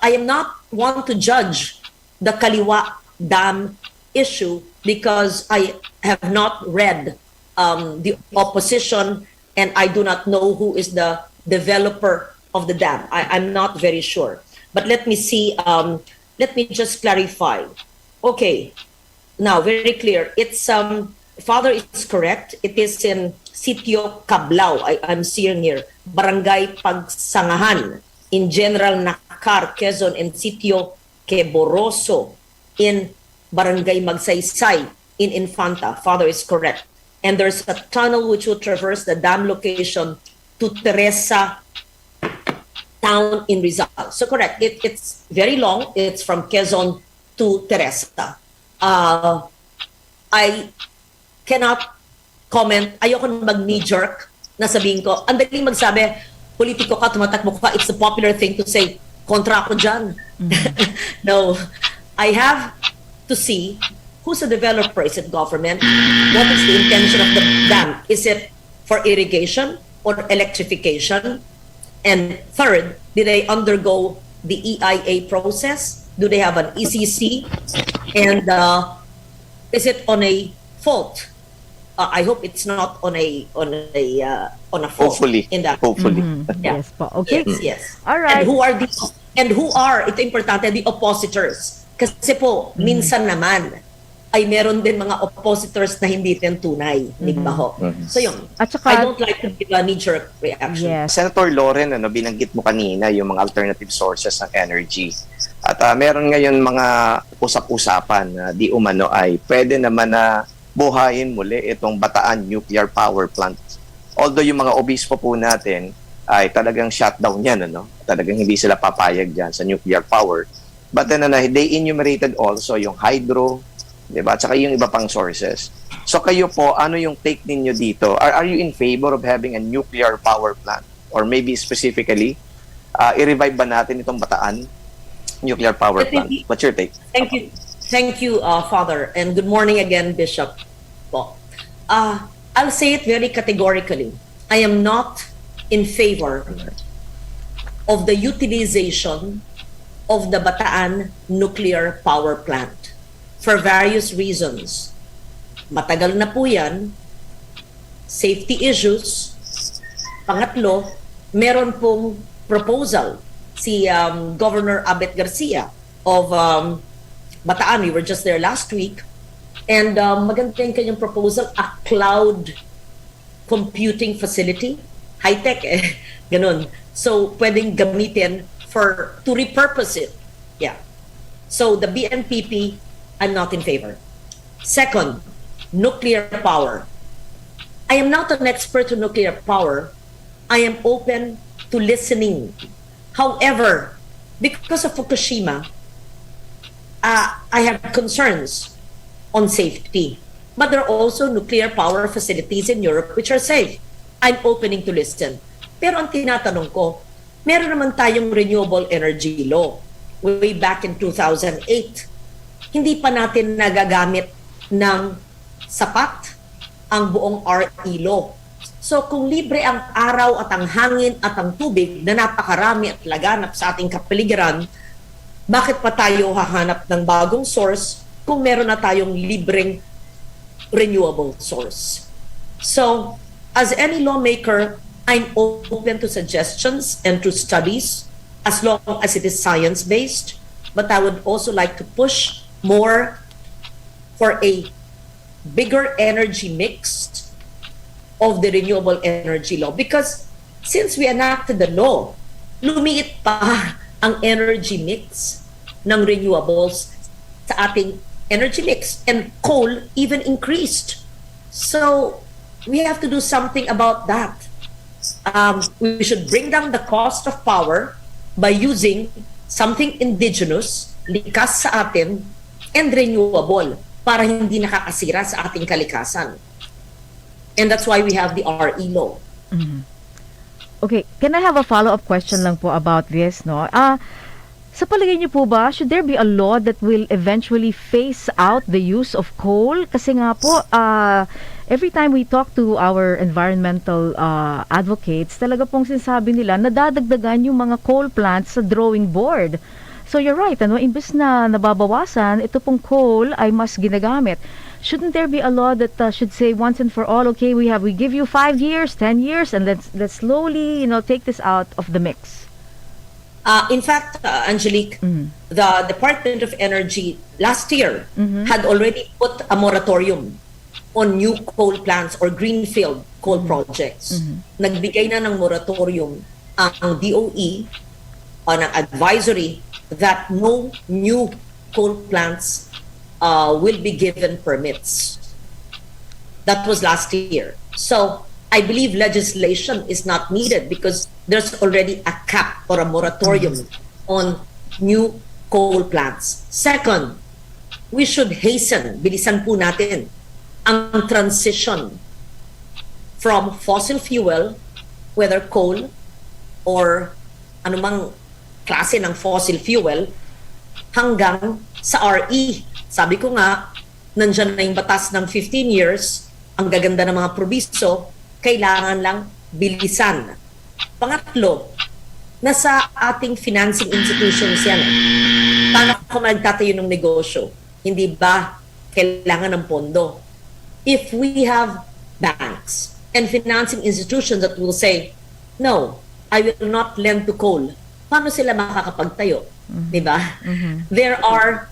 I am not one to judge the Kaliwa Dam issue because I have not read the opposition and I do not know who is the developer of the dam. I'm not very sure. But let me see, let me just clarify. Okay, now very clear. It's, Father is correct. It is in Sitio Cablao, I'm seeing here, Barangay Pagsangahan, in General Nakar, Quezon, and Sitio Queboroso, in Barangay Magsaysay in Infanta. Father is correct. And there's a tunnel which will traverse the dam location to Teresa town in Rizal. So correct, it's very long. It's from Quezon to Teresa. I cannot comment. Ayoko mag-knee-jerk na sabihin ko, ang daling magsabi, politiko ka, tumatakbo ka, it's a popular thing to say, kontra ako dyan. No, I have to see who's the developer. Is it government? What is the intention of the dam? Is it for irrigation or electrification? And third, did they undergo the EIA process? Do they have an ECC? And is it on a fault? I hope it's not on a fault. Hopefully. In that. Hopefully. Yes po. Okay. Yes. All right. And who are ito importante, the oppositors? Kasi po, minsan naman, ay meron din mga oppositors na hindi din tunay. Di ba ho? So yun, At saka, I don't like to give a knee-jerk reaction. yes. Senator Loren, binanggit mo kanina yung mga alternative sources ng energy. At meron ngayon mga usap-usapan na di umano ay pwede naman na buhayin muli itong Bataan Nuclear Power Plant. Although yung mga obispo po natin ay talagang shutdown yan, talagang hindi sila papayag dyan sa nuclear power. But then they enumerated also yung hydro, diba? At saka yung iba pang sources. So kayo po, ano yung take ninyo dito? Are you in favor of having a nuclear power plant? Or maybe specifically, i-revive ba natin itong Bataan nuclear power plant? What's your take? Thank you, Father. And good morning again, Bishop. Po. I'll say it very categorically. I am not in favor of the utilization of the Bataan nuclear power plant for various reasons. Matagal na po yan, safety issues, Pangatlo, meron pong proposal si Governor Abet Garcia of Bataan. We were just there last week. And maganda yung kanyang proposal, a cloud computing facility. High-tech ganun. So, pwedeng gamitin to repurpose it. Yeah. So, the BNPP, I'm not in favor. Second, nuclear power. I am not an expert on nuclear power. I am open to listening. However, because of Fukushima, I have concerns on safety. But there are also nuclear power facilities in Europe which are safe. I'm opening to listen. Pero ang tinatanong ko, meron naman tayong renewable energy law way back in 2008. Hindi pa natin nagagamit ng sapat ang buong RE law. So kung libre ang araw at ang hangin at ang tubig na napakarami at laganap sa ating kapaligiran, bakit pa tayo hahanap ng bagong source kung meron na tayong libreng renewable source? So, as any lawmaker, I'm open to suggestions and to studies as long as it is science-based. But I would also like to push more for a bigger energy mix of the renewable energy law. Because since we enacted the law, lumiit pa ang energy mix ng renewables sa ating energy mix. And coal even increased. So, we have to do something about that. We should bring down the cost of power by using something indigenous, likas sa atin, and renewable para hindi nakakasira sa ating kalikasan. And that's why we have the RE law. Mhm. Okay, can I have a follow-up question lang po about this, no? Sa palagay niyo po ba, should there be a law that will eventually phase out the use of coal? Kasi nga po, every time we talk to our environmental advocates, talaga pong sinasabi nila, nadadagdagan yung mga coal plants sa drawing board. So you're right, ano? Imbes na nababawasan, ito pong coal ay mas ginagamit. Shouldn't there be a law that should say once and for all, okay, we give you 5 years, 10 years, and let's slowly, take this out of the mix? In fact, Angelique, the Department of Energy last year had already put a moratorium on new coal plants or greenfield coal projects. Nagbigay na ng moratorium ang DOE on an advisory that no new coal plants will be given permits. That was last year. So I believe legislation is not needed because there's already a cap or a moratorium on new coal plants. Second, we should hasten, bilisan po natin, ang transition from fossil fuel, whether coal or anumang klase ng fossil fuel, hanggang sa RE. Sabi ko nga, nandyan na yung batas ng 15 years, ang gaganda ng mga probiso, kailangan lang bilisan. Pangatlo, nasa ating financing institutions yan. Paano kung nagtatayo ng negosyo? Hindi ba kailangan ng pondo? If we have banks and financing institutions that will say, no, I will not lend to coal, paano sila makakapagtayo? Diba? There are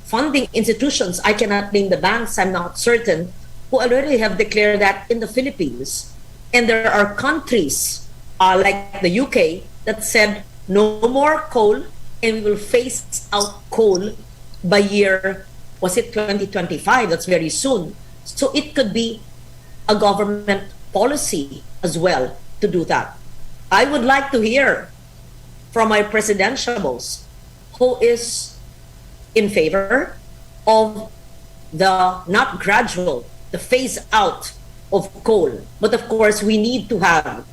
funding institutions, I cannot name the banks, I'm not certain, who already have declared that in the Philippines. And there are countries like the UK that said no more coal and we will phase out coal by year, was it 2025? That's very soon. So it could be a government policy as well to do that. I would like to hear from my presidentiables who is in favor of the not gradual, the phase out of coal. But of course, we need to have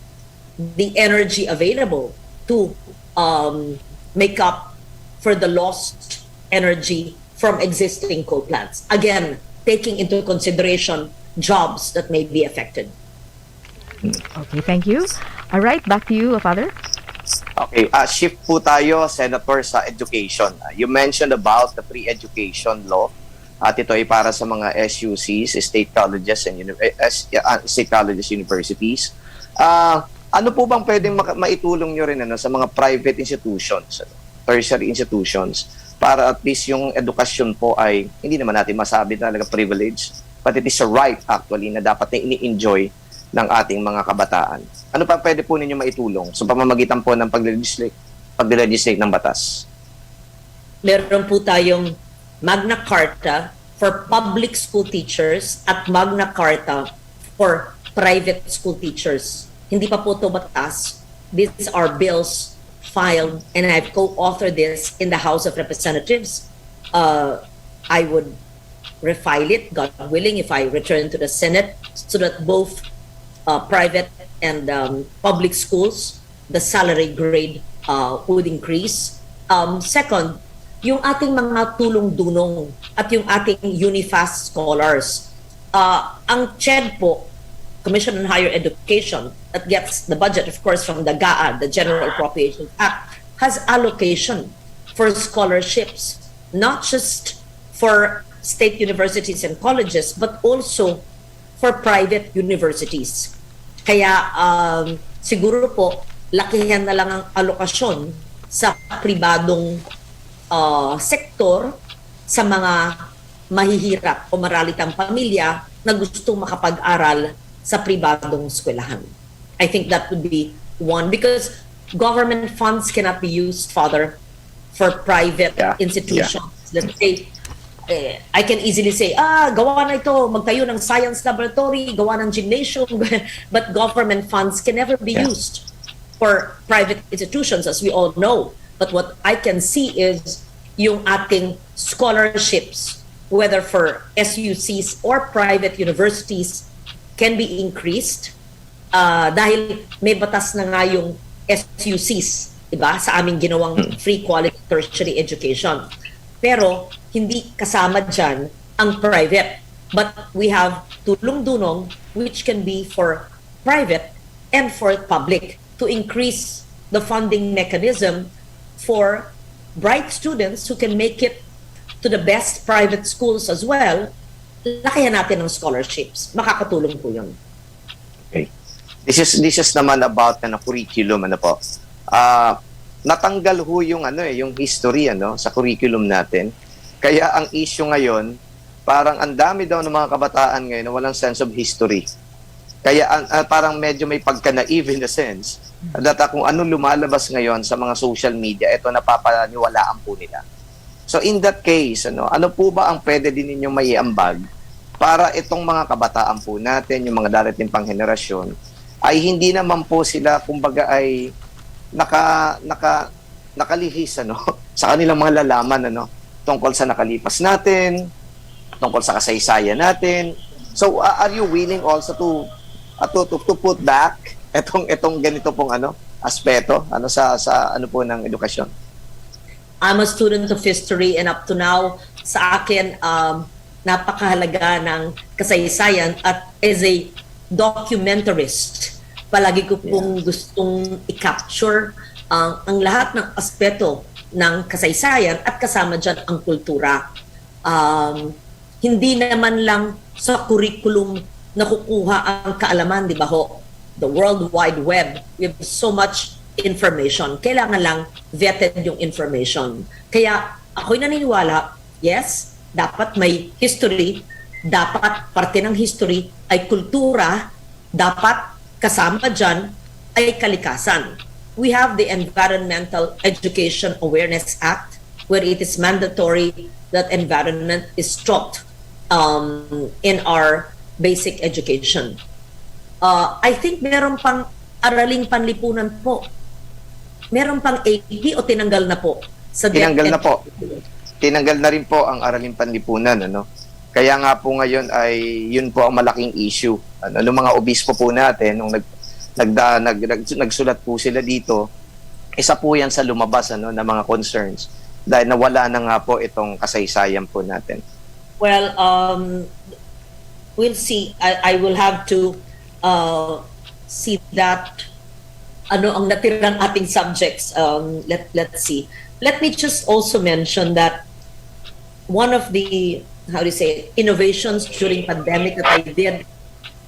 the energy available to make up for the lost energy from existing coal plants. Again, taking into consideration jobs that may be affected. Okay, thank you. All right, back to you, Father. Okay, shift po tayo, Senator, sa education. You mentioned about the pre-education law. At ito ay para sa mga SUCs, state colleges and state colleges, universities. Ano po bang pwedeng maitulong nyo rin sa mga private institutions, tertiary institutions, para at least yung edukasyon po ay, hindi naman natin masabi talaga privilege, but it is a right actually na dapat na ini-enjoy ng ating mga kabataan. Ano pa pwede po ninyo maitulong sa pamamagitan po ng pag-legislate ng batas? Meron po tayong Magna Carta for public school teachers at Magna Carta for private school teachers. Hindi pa po ito batas. These are bills filed and I've co-authored this in the House of Representatives. I would refile it, God willing, if I return to the Senate, so that both private and public schools, the salary grade would increase. Second, yung ating mga tulong-dunong at yung ating UniFast scholars. Ang CHED po, Commission on Higher Education, that gets the budget, of course, from the GAA, the General Appropriations Act, has allocation for scholarships, not just for state universities and colleges, but also for private universities. Kaya siguro po, lakihan na lang ang alokasyon sa pribadong sektor sa mga mahihirap o maralitang pamilya na gustong makapag-aral sa pribadong eskwelahan. I think that would be one, because government funds cannot be used, Father, for private institutions. Let's say, I can easily say, gawa na ito, magtayo ng science laboratory, gawa ng gymnasium, but government funds can never be used for private institutions, as we all know. But what I can see is yung ating scholarships, whether for SUCs or private universities, can be increased dahil may batas na nga yung SUCs, diba? Sa aming ginawang free quality tertiary education. Pero hindi kasama dyan ang private. But we have tulong-dunong which can be for private and for public to increase the funding mechanism for bright students who can make it to the best private schools as well. Lakihan natin ng scholarships. Makakatulong po yun. Okay. This is naman about curriculum po. Natanggal ho yung yung history sa curriculum natin. Kaya ang issue ngayon, parang ang dami daw ng mga kabataan ngayon na walang sense of history. Kaya parang medyo may pagka-naive in the sense that kung ano lumalabas ngayon sa mga social media, ito napapaniwalaan po nila. So in that case, ano po ba ang pwede din ninyong maiambag para itong mga kabataan po natin, yung mga darating pang henerasyon, ay hindi naman po sila, kumbaga, ay nakalihis sa kanilang mga lalaman tungkol sa nakalipas natin, tungkol sa kasaysayan natin. So are you willing also to put back itong ganito pong aspeto sa po ng edukasyon? I'm a student of history and up to now, sa akin, napakahalaga ng kasaysayan at as a documentarist, palagi ko pong gustong i-capture ang lahat ng aspeto ng kasaysayan at kasama dyan ang kultura. Hindi naman lang sa curriculum nakukuha ang kaalaman, di ba ho? The World Wide Web, we have so much information. Kailangan lang vetted yung information. Kaya ako'y naniniwala, yes, dapat may history, dapat parte ng history ay kultura, dapat kasama dyan ay kalikasan. We have the Environmental Education Awareness Act where it is mandatory that environment is taught in our basic education. I think meron pang araling panlipunan po. Meron pang AP o tinanggal na po? Tinanggal na po. Tinanggal na rin po ang araling panlipunan. Kaya nga po ngayon ay yun po ang malaking issue. Nung mga obispo po natin, nung nagsulat po sila dito, isa po yan sa lumabas na mga concerns dahil nawala na nga po itong kasaysayan po natin. Well, we'll see. I will have to see that ang natirang ating subjects. Let's see. Let me just also mention that one of the innovations during pandemic that I did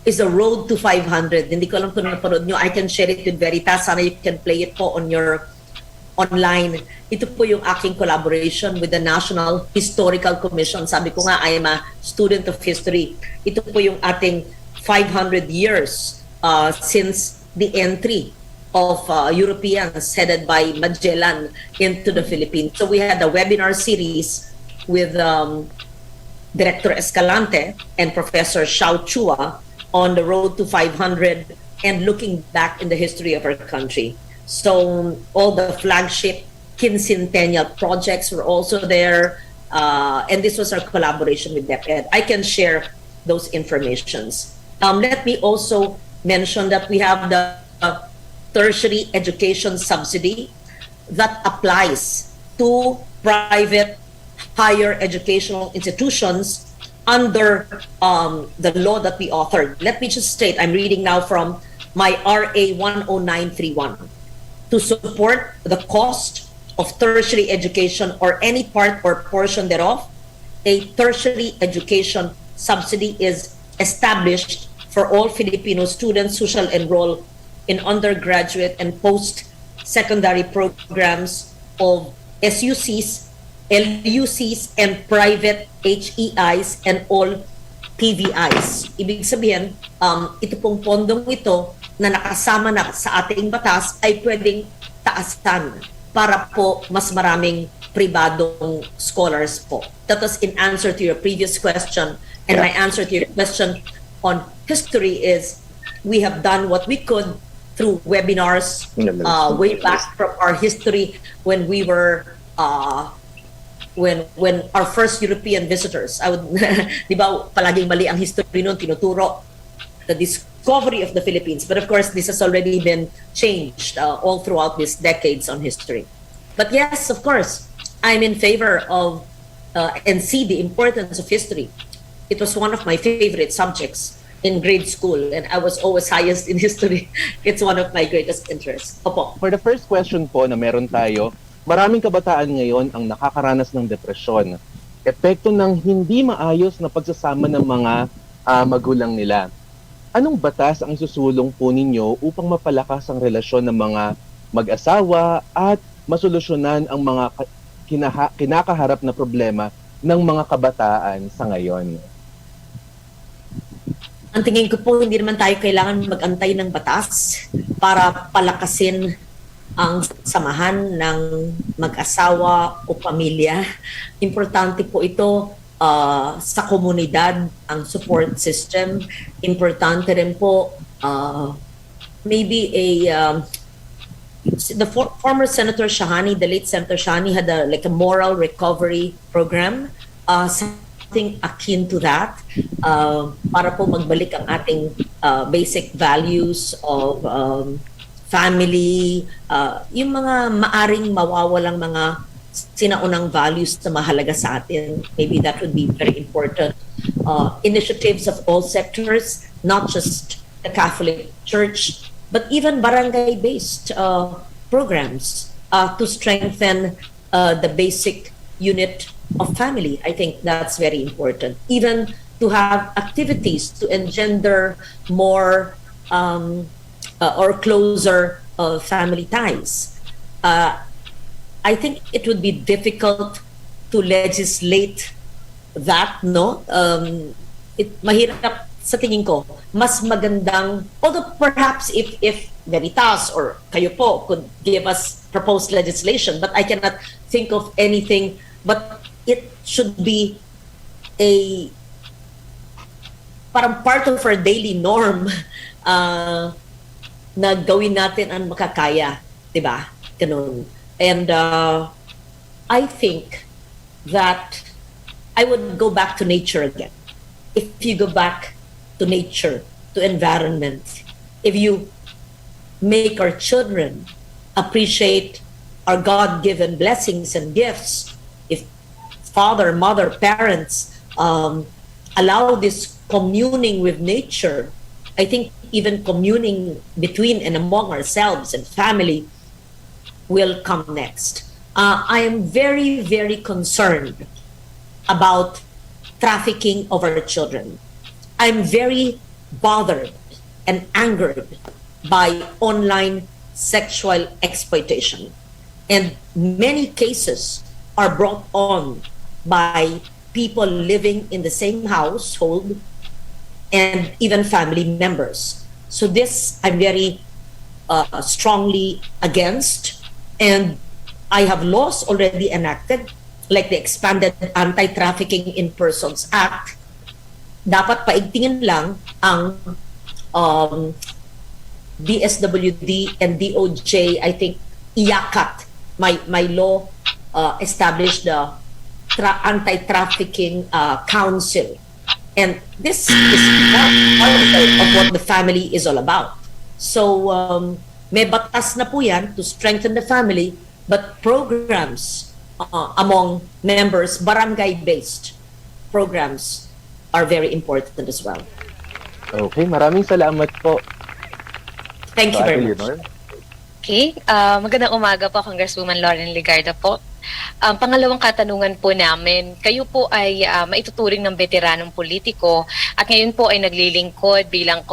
is a road to 500. Hindi ko alam kung napanood nyo. I can share it with Veritas. Sana you can play it po on your online. Ito po yung aking collaboration with the National Historical Commission. Sabi ko nga, I am a student of history. Ito po yung ating 500 years since the entry of Europeans headed by Magellan into the Philippines. So we had a webinar series with Director Escalante and Professor Xiao Chua on the road to 500 and looking back in the history of our country. So all the flagship quincentennial projects were also there, and this was our collaboration with DepEd. I can share those informations. Let me also mention that we have the tertiary education subsidy that applies to private higher educational institutions under the law that we authored. Let me just state, I'm reading now from my RA 10931. To support the cost of tertiary education or any part or portion thereof, a tertiary education subsidy is established for all Filipino students who shall enroll in undergraduate and post-secondary programs of SUCs, LUCs, and private HEIs and all PVIs. Ibig sabihin, ito pong pondong ito na nakasama na sa ating batas ay pwedeng taasan para po mas maraming pribadong scholars po. That was in answer to your previous question, and my answer to your question on history is we have done what we could through webinars way back from our history when we were when our first European visitors, I would, di ba, palaging mali ang history noon, tinuturo the discovery of the Philippines. But of course, this has already been changed all throughout these decades on history. But yes, of course, I'm in favor of and see the importance of history. It was one of my favorite subjects in grade school, and I was always highest in history. It's one of my greatest interests. Opo. For the first question po na meron tayo, maraming kabataan ngayon ang nakakaranas ng depresyon. Epekto ng hindi maayos na pagsasama ng mga magulang nila. Anong batas ang isusulong po ninyo upang mapalakas ang relasyon ng mga mag-asawa at masolusyonan ang mga kinakaharap na problema ng mga kabataan sa ngayon? Ang tingin ko po, hindi naman tayo kailangan mag-antay ng batas para palakasin ang samahan ng mag-asawa o pamilya. Importante po ito sa komunidad, ang support system. Importante rin po maybe the former Senator Shahani, the late Senator Shahani, had a moral recovery program, something akin to that, para po magbalik ang ating basic values of family, yung mga maaring mawawalang mga sinaunang values na mahalaga sa atin. Maybe that would be very important. Initiatives of all sectors, not just the Catholic Church, but even barangay-based programs to strengthen the basic unit of family. I think that's very important. Even to have activities to engender more or closer family ties. I think it would be difficult to legislate that, no? Mahirap sa tingin ko. Mas magandang, although perhaps if Veritas or kayo po could give us proposed legislation, but I cannot think of anything, but it should be a parang part of our daily norm na gawin natin ang makakaya, diba? Ganun. And I think that I would go back to nature again. If you go back to nature, to environment, if you make our children appreciate our God-given blessings and gifts, if father, mother, parents allow this communing with nature, I think even communing between and among ourselves and family will come next. I am very, very concerned about trafficking of our children. I'm very bothered and angered by online sexual exploitation. And many cases are brought on by people living in the same household and even family members. So this I'm very strongly against, and I have laws already enacted like the expanded Anti-Trafficking in Persons Act. Dapat paigtingin lang ang DSWD and DOJ, I think, iyakat. My law established the Anti-Trafficking Council. And this is part of what the family is all about. So, may batas na po yan to strengthen the family, but programs among members, barangay-based programs, are very important as well. Okay, maraming salamat po. Thank you very much. Leonor. Okay, magandang umaga po, Congresswoman Loren Legarda po. Pangalawang katanungan po namin, kayo po ay maituturing ng veteranong politiko at ngayon po ay naglilingkod bilang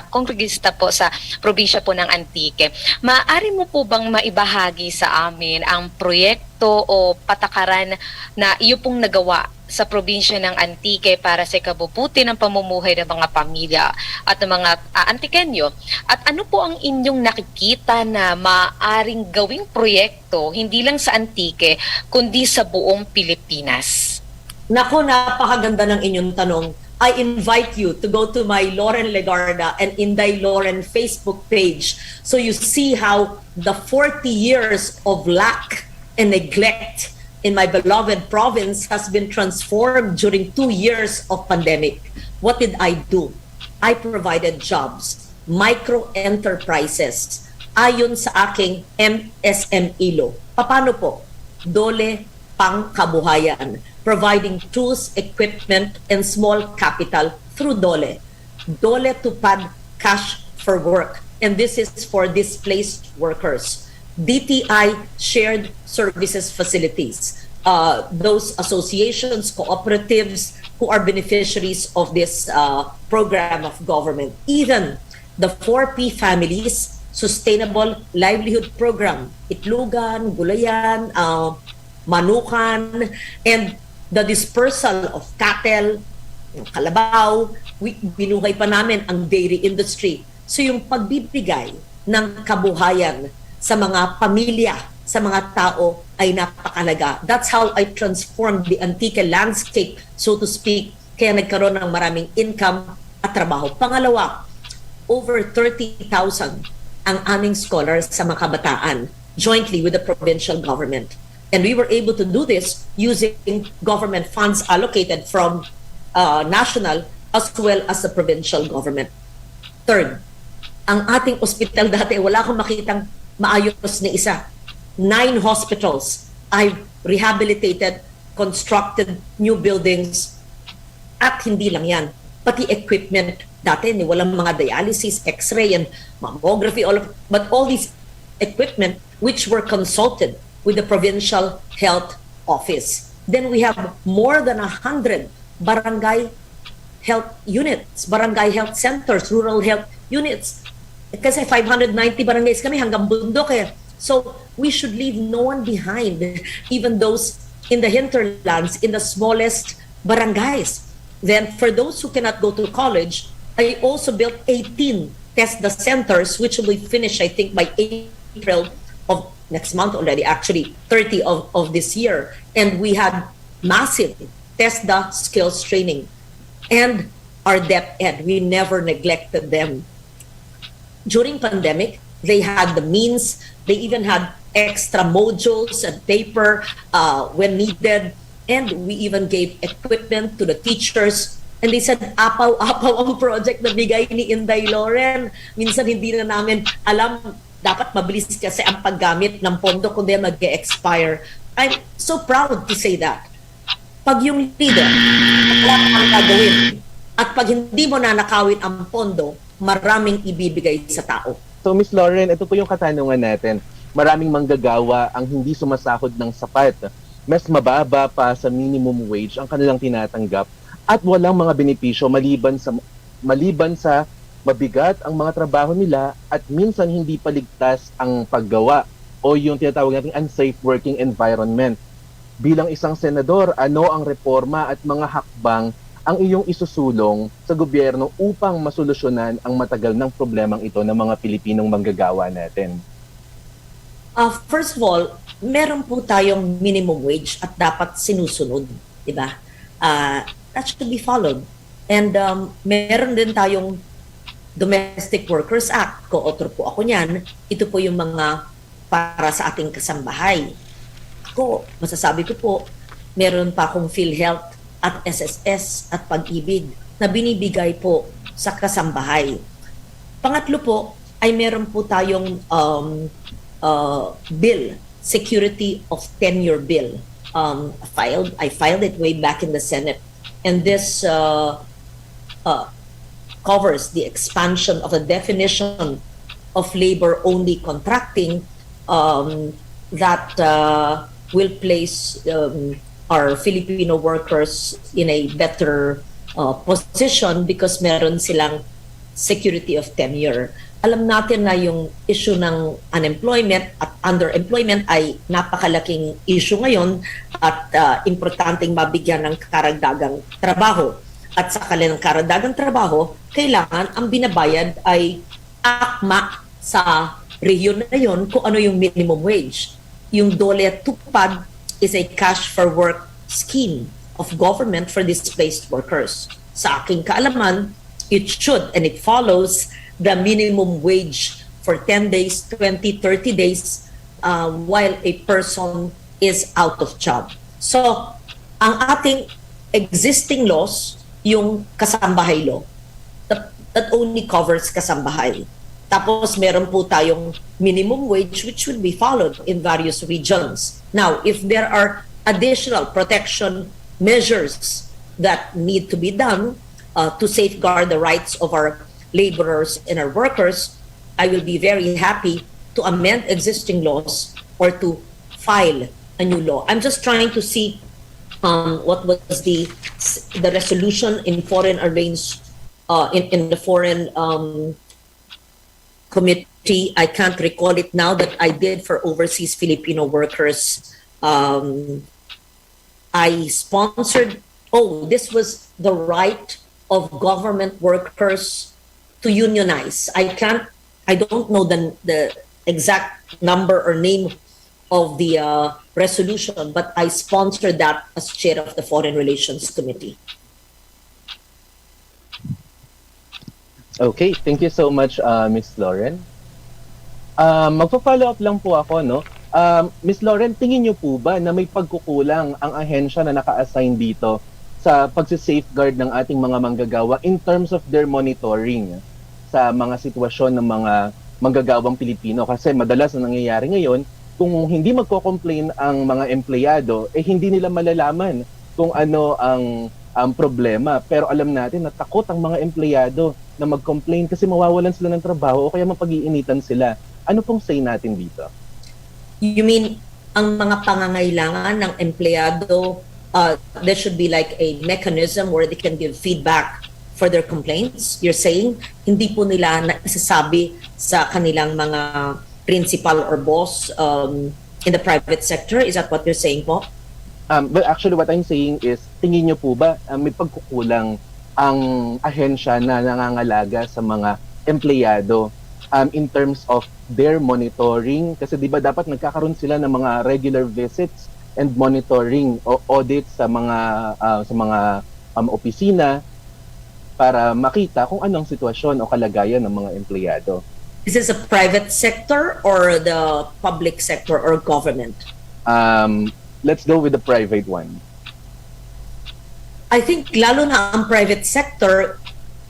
kongregista po sa probinsya po ng Antique. Maaari mo po bang maibahagi sa amin ang proyekto o patakaran na iyo pong nagawa sa probinsya ng Antique para sa ikabubuti ng pamumuhay ng mga pamilya at ng mga Antikenyo? At ano po ang inyong nakikita na maaaring gawing proyekto hindi lang sa Antique kundi sa buong Pilipinas? Naku, napakaganda ng inyong tanong. I invite you to go to my Loren Legarda and Inday Loren Facebook page so you see how the 40 years of lack and neglect in my beloved province has been transformed during 2 years of pandemic. What did I do? I provided jobs, micro enterprises, ayon sa aking MSME law. Paano po? Dole pangkabuhayan, providing tools, equipment, and small capital through Dole. Dole Tupad Cash for Work. And this is for displaced workers. DTI Shared Services Facilities. Those associations, cooperatives who are beneficiaries of this program of government. Even the 4P families Sustainable Livelihood Program. Itlugan, Gulayan, Manukan, and the dispersal of cattle, kalabaw. Binuhay pa namin ang dairy industry. So yung pagbibigay ng kabuhayan sa mga pamilya, sa mga tao ay napakalaga. That's how I transformed the Antique landscape, so to speak, kaya nagkaroon ng maraming income at trabaho. Pangalawa, over 30,000 ang aming scholars sa mga kabataan, jointly with the provincial government. And we were able to do this using government funds allocated from national as well as the provincial government. Third, ang ating ospital dati, wala akong makitang maayos na isa. 9 hospitals. I've rehabilitated, constructed new buildings. At hindi lang yan. Pati equipment. Dati, walang mga dialysis, x-ray, and mammography, but all these equipment which were consulted with the provincial health office. Then we have more than 100 barangay health units, barangay health centers, rural health units. Kasi 590 barangays kami hanggang bundok eh. So we should leave no one behind, even those in the hinterlands, in the smallest barangays. Then for those who cannot go to college, I also built 18 TESDA centers, which will be finished, I think, by April of next month already, actually 30 of this year. And we had massive TESDA skills training. And our DepEd, we never neglected them. During pandemic, they had the means, they even had extra modules and paper when needed, and we even gave equipment to the teachers. And they said, apaw-apaw ang project na bigay ni Inday Loren. Minsan hindi na namin alam, dapat mabilis kasi ang paggamit ng pondo kundi mag-expire. I'm so proud to say that. Pag yung leader, wala kang gagawin, at pag hindi mo nanakawin ang pondo, maraming ibibigay sa tao. So Ms. Loren, ito po yung katanungan natin. Maraming manggagawa ang hindi sumasahod ng sapat. Mas mababa pa sa minimum wage ang kanilang tinatanggap at walang mga benepisyo maliban sa maliban sa mabigat ang mga trabaho nila at minsan hindi paligtas ang paggawa o yung tinatawag nating unsafe working environment. Bilang isang senador, ano ang reforma at mga hakbang ang iyong isusulong sa gobyerno upang masolusyonan ang matagal ng problemang ito ng mga Pilipinong manggagawa natin? First of all, meron po tayong minimum wage at dapat sinusunod, di ba? That should be followed. And meron din tayong Domestic Workers Act. Co-author po ako niyan. Ito po yung mga para sa ating kasambahay. Ako, masasabi ko po, meron pa akong PhilHealth at SSS at Pag-ibig na binibigay po sa kasambahay. Pangatlo po, ay meron po tayong bill, Security of Tenure Bill. I filed it way back in the Senate. And this covers the expansion of the definition of labor-only contracting that will place our Filipino workers in a better position because meron silang security of tenure. Alam natin na yung issue ng unemployment at underemployment ay napakalaking issue ngayon at importanteng mabigyan ng karagdagang trabaho. At sa kanilang karagdagang trabaho, kailangan ang binabayad ay akma sa rehiyon na yun kung ano yung minimum wage. Yung dole tupad is a cash for work scheme of government for displaced workers. Sa aking kaalaman, it should and it follows the minimum wage for 10 days, 20, 30 days while a person is out of job. So, ang ating existing laws, yung kasambahay law, that only covers kasambahay. Tapos meron po tayong minimum wage which will be followed in various regions. Now, if there are additional protection measures that need to be done to safeguard the rights of our laborers and our workers, I will be very happy to amend existing laws or to file a new law. I'm just trying to see what was the resolution in foreign arranged in the foreign committee. I can't recall it now, that I did for overseas Filipino workers. I sponsored, this was the right of government workers to unionize. I don't know the exact number or name of the resolution, but I sponsored that as chair of the Foreign Relations Committee. Okay, thank you so much, Ms. Loren. Magpa-follow up lang po ako, no? Ms. Loren, tingin niyo po ba na may pagkukulang ang ahensya na naka-assign dito sa pagsi-safeguard ng ating mga manggagawa in terms of their monitoring sa mga sitwasyon ng mga manggagawang Pilipino? Kasi madalas na nangyayari ngayon, kung hindi magko-complain ang mga empleyado, hindi nila malalaman kung ano ang problema. Pero alam natin na takot ang mga empleyado na mag-complain kasi mawawalan sila ng trabaho o kaya mapag-iinitan sila. Ano pong say natin dito? You mean, ang mga pangangailangan ng empleyado, there should be like a mechanism where they can give feedback for their complaints? You're saying, hindi po nila nasasabi sa kanilang mga principal or boss in the private sector? Is that what you're saying po? But actually, what I'm saying is, tingin niyo po ba may pagkukulang ang ahensya na nangangalaga sa mga empleyado in terms of their monitoring? Kasi di ba dapat nagkakaroon sila ng mga regular visits and monitoring o audits sa mga opisina para makita kung anong sitwasyon o kalagayan ng mga empleyado. Is this a private sector or the public sector or government? Let's go with the private one. I think lalo na ang private sector,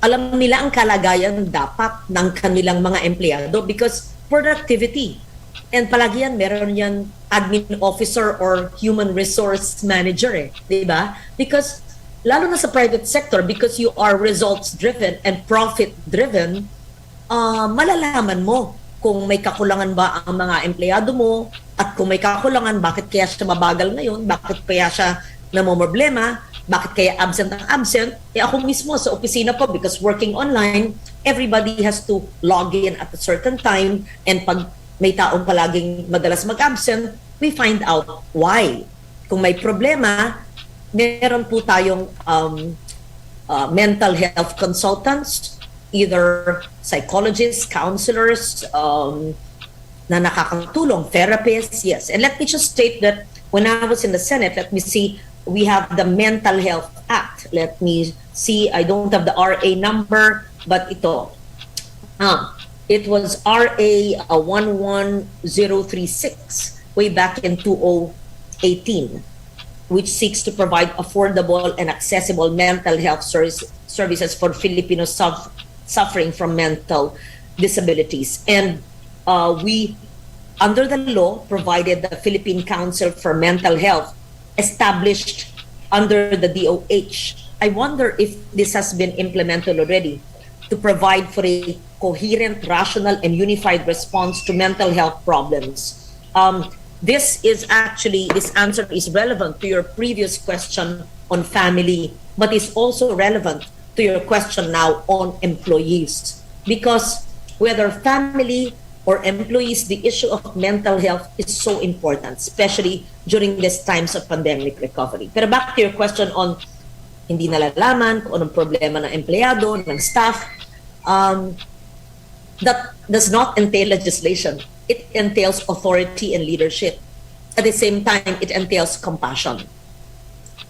alam nila ang kalagayan dapat ng kanilang mga empleyado because productivity. And palagi yan, meron yan admin officer or human resource manager di ba? Because lalo na sa private sector, because you are results driven and profit driven, malalaman mo kung may kakulangan ba ang mga empleyado mo at kung may kakulangan, bakit kaya siya mabagal ngayon, bakit kaya siya namomroblema, Bakit kaya absent ang absent? Ako mismo sa opisina po, because working online, everybody has to log in at a certain time, and pag may taong palaging madalas mag-absent, we find out why. Kung may problema, meron po tayong mental health consultants, either psychologists, counselors, na nakakatulong, therapists, yes. And let me just state that when I was in the Senate, let me see, we have the Mental Health Act. Let me see, I don't have the RA number, but ito. It was RA 11036 way back in 2018, which seeks to provide affordable and accessible mental health services for Filipinos suffering from mental disabilities. And we, under the law, provided the Philippine Council for Mental Health, established under the DOH. I wonder if this has been implemented already to provide for a coherent, rational, and unified response to mental health problems. This answer is relevant to your previous question on family, but is also relevant to your question now on employees. Because whether family or employees, the issue of mental health is so important, especially during these times of pandemic recovery. Pero back to your question on hindi nalalaman kung anong problema ng empleyado, ng staff, that does not entail legislation. It entails authority and leadership. At the same time, it entails compassion.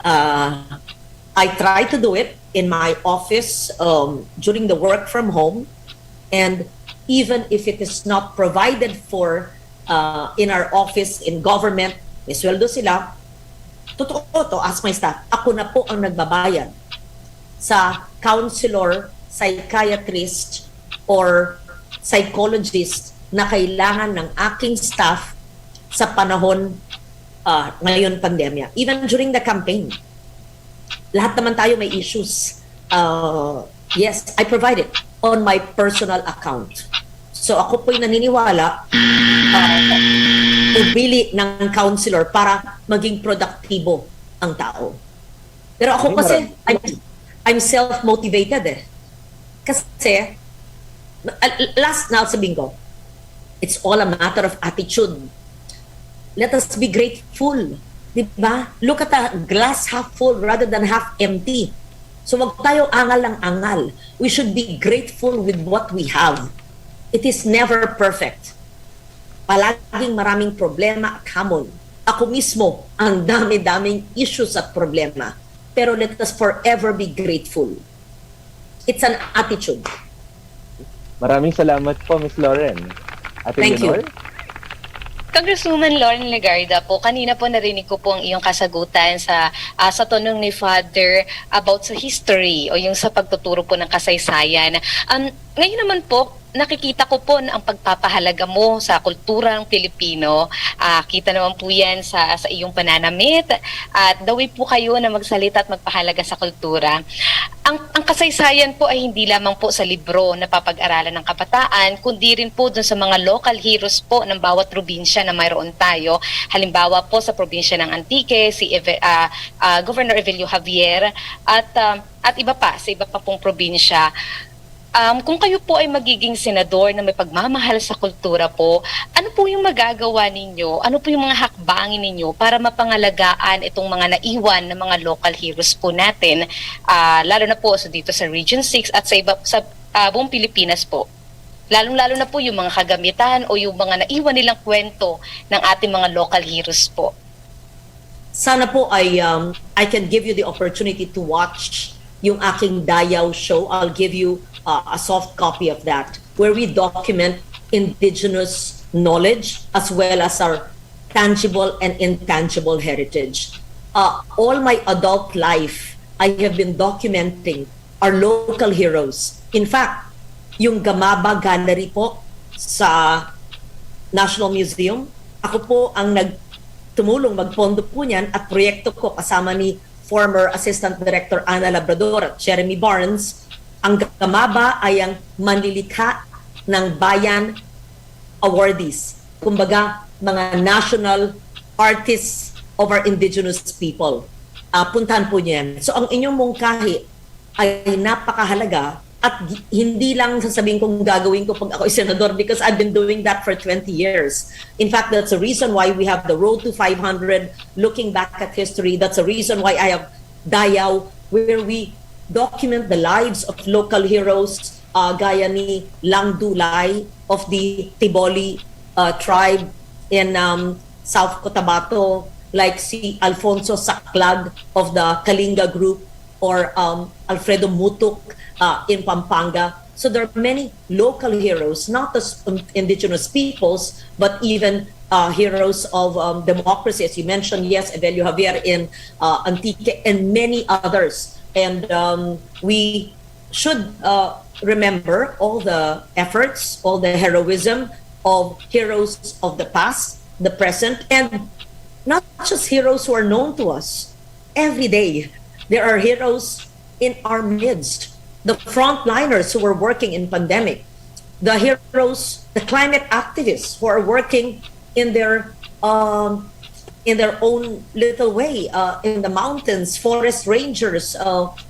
I try to do it in my office during the work from home, and even if it is not provided for in our office, in government, may sweldo sila, totoo to, ask my staff, ako na po ang nagbabayad sa counselor, psychiatrist, or psychologist na kailangan ng aking staff sa panahon ngayon pandemya. Even during the campaign, lahat naman tayo may issues. Yes, I provide it on my personal account. So ako po'y naniniwala pumili ng counselor para maging produktibo ang tao. Pero ako kasi, I'm self-motivated eh. Kasi, last na sabihin ko, it's all a matter of attitude. Let us be grateful. Diba? Look at the glass half full rather than half empty. So wag tayo angal ng angal. We should be grateful with what we have. It is never perfect. Palaging maraming problema at hamon. Ako mismo, ang dami-daming issues at problema. Pero let us forever be grateful. It's an attitude. Maraming salamat po, Ms. Loren. Ate Thank Leonor? you. Congresswoman Loren Legarda po, kanina po narinig ko po ang iyong kasagutan sa tanong ni Father about sa history o yung sa pagtuturo po ng kasaysayan. Ngayon naman po, nakikita ko po na ang pagpapahalaga mo sa kulturang Pilipino. Kita naman po yan sa iyong pananamit at the way po kayo na magsalita at magpahalaga sa kultura. Ang kasaysayan po ay hindi lamang po sa libro na papag-aralan ng kabataan, kundi rin po dun sa mga local heroes po ng bawat probinsya na mayroon tayo. Halimbawa po sa probinsya ng Antique, si Governor Evelio Javier at iba pa sa iba pa pong probinsya. Kung kayo po ay magiging senador na may pagmamahal sa kultura po, ano po yung magagawa ninyo? Ano po yung mga hakbangin ninyo para mapangalagaan itong mga naiwan na mga local heroes po natin, lalo na po dito sa Region 6 at sa buong Pilipinas po? Lalong-lalo na po yung mga kagamitan o yung mga naiwan nilang kwento ng ating mga local heroes po. Sana po I can give you the opportunity to watch yung aking Dayaw show. I'll give you a soft copy of that, where we document indigenous knowledge as well as our tangible and intangible heritage. All my adult life, I have been documenting our local heroes. In fact, yung Gamaba Gallery po sa National Museum, ako po ang tumulong magpondo po niyan at proyekto ko kasama ni former Assistant Director Ana Labrador at Jeremy Barnes. Ang Gamaba ay ang manlilikha ng bayan awardees. Kumbaga, mga national artists of our indigenous people. puntahan po niyan. So ang inyong mungkahi ay napakahalaga at hindi lang sasabihin kong gagawin ko pag ako ay senador because I've been doing that for 20 years. In fact, that's the reason why we have the Road to 500, looking back at history. That's the reason why I have Dayaw, where we document the lives of local heroes, gaya ni Lang Dulay of the Tiboli tribe in South Cotabato, like si Alfonso Saclag of the Kalinga group, or Alfredo Mutuk in Pampanga. So there are many local heroes, not just indigenous peoples, but even heroes of democracy, as you mentioned, yes, Evelio Javier in Antique, and many others. And we should remember all the efforts, all the heroism of heroes of the past, the present, and not just heroes who are known to us. Every day, there are heroes in our midst. The frontliners who were working in pandemic, the heroes, the climate activists who are working in their own little way, in the mountains, forest rangers,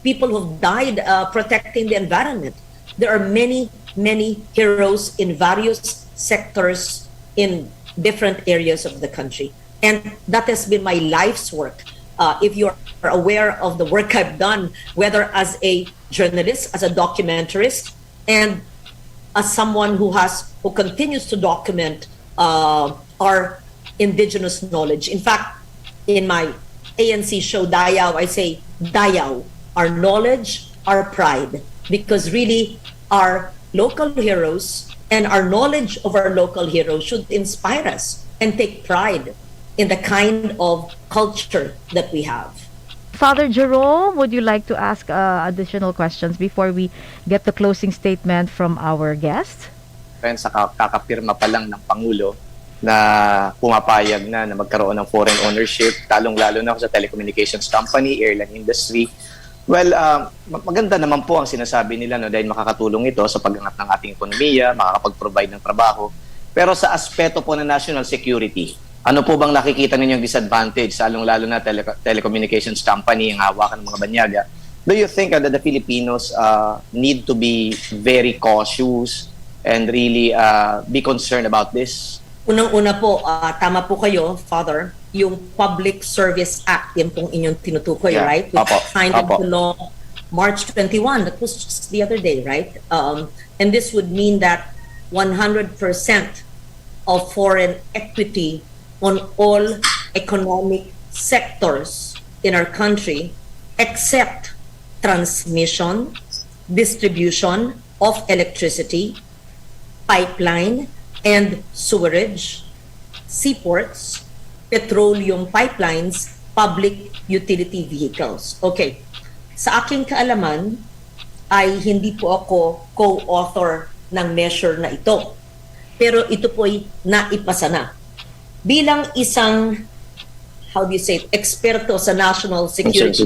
people who've died protecting the environment. There are many, many heroes in various sectors in different areas of the country. And that has been my life's work. If you're aware of the work I've done, whether as a journalist, as a documentarist, and as someone who continues to document our indigenous knowledge. In fact, in my ANC show Dayaw, I say Dayaw, our knowledge, our pride, because really our local heroes and our knowledge of our local heroes should inspire us and take pride in the kind of culture that we have. Father Jerome, would you like to ask additional questions before we get the closing statement from our guest? Sa kakapirma pa lang ng Pangulo na pumapayag na magkaroon ng foreign ownership, talong-lalo na sa telecommunications company, airline industry. Well, maganda naman po ang sinasabi nila, no, dahil makakatulong ito sa pag-angat ng ating ekonomiya, makakapag-provide ng trabaho. Pero sa aspeto po ng national security, ano po bang nakikita ninyong disadvantage, lalong-lalo na telecommunications company, ang hawakan ng mga banyaga? Do you think that the Filipinos need to be very cautious and really be concerned about this? Unang-una po, tama po kayo, Father, yung Public Service Act, yan pong inyong tinutukoy, Yeah. right? Which Opo. signed Opo. into law March 21. That was just the other day, right? And this would mean that 100% of foreign equity on all economic sectors in our country except transmission, distribution of electricity, pipeline and sewerage, seaports, petroleum pipelines, public utility vehicles. Okay. Sa aking kaalaman ay hindi po ako co-author ng measure na ito. Pero ito po ay naipasa na. Bilang isang, how do you say it, eksperto sa national security.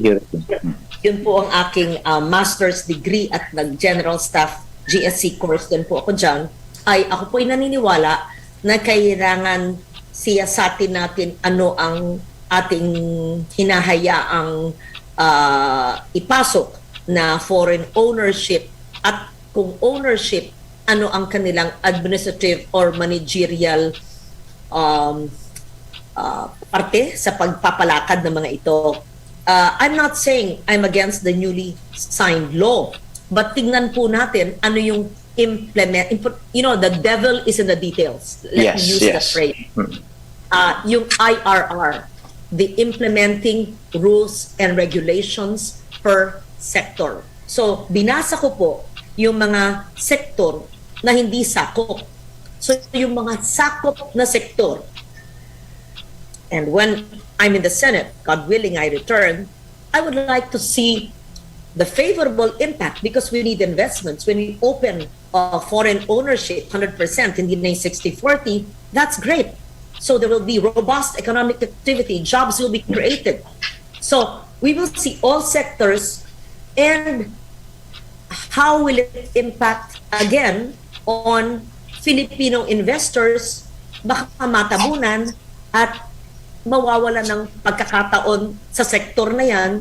Yun po ang aking master's degree at nag-general staff GSC course din po ako dyan, ay ako po ay naniniwala na kailangan siyasatin natin ano ang ating hinahayaang ipasok na foreign ownership, at kung ownership, ano ang kanilang administrative or managerial parte sa pagpapalakad ng mga ito. I'm not saying I'm against the newly signed law, but tingnan po natin ano yung the devil is in the details. Let me use that phrase. Yung IRR, the implementing rules and regulations per sector. So, binasa ko po yung mga sektor na hindi sakop. So, yung mga sakop na sektor. And when I'm in the Senate, God willing I return, I would like to see the favorable impact because we need investments. When we open foreign ownership 100%, hindi na 60-40, that's great. So there will be robust economic activity, jobs will be created. So we will see all sectors, and how will it impact again on Filipino investors, baka matabunan at mawawala ng pagkakataon sa sektor na yan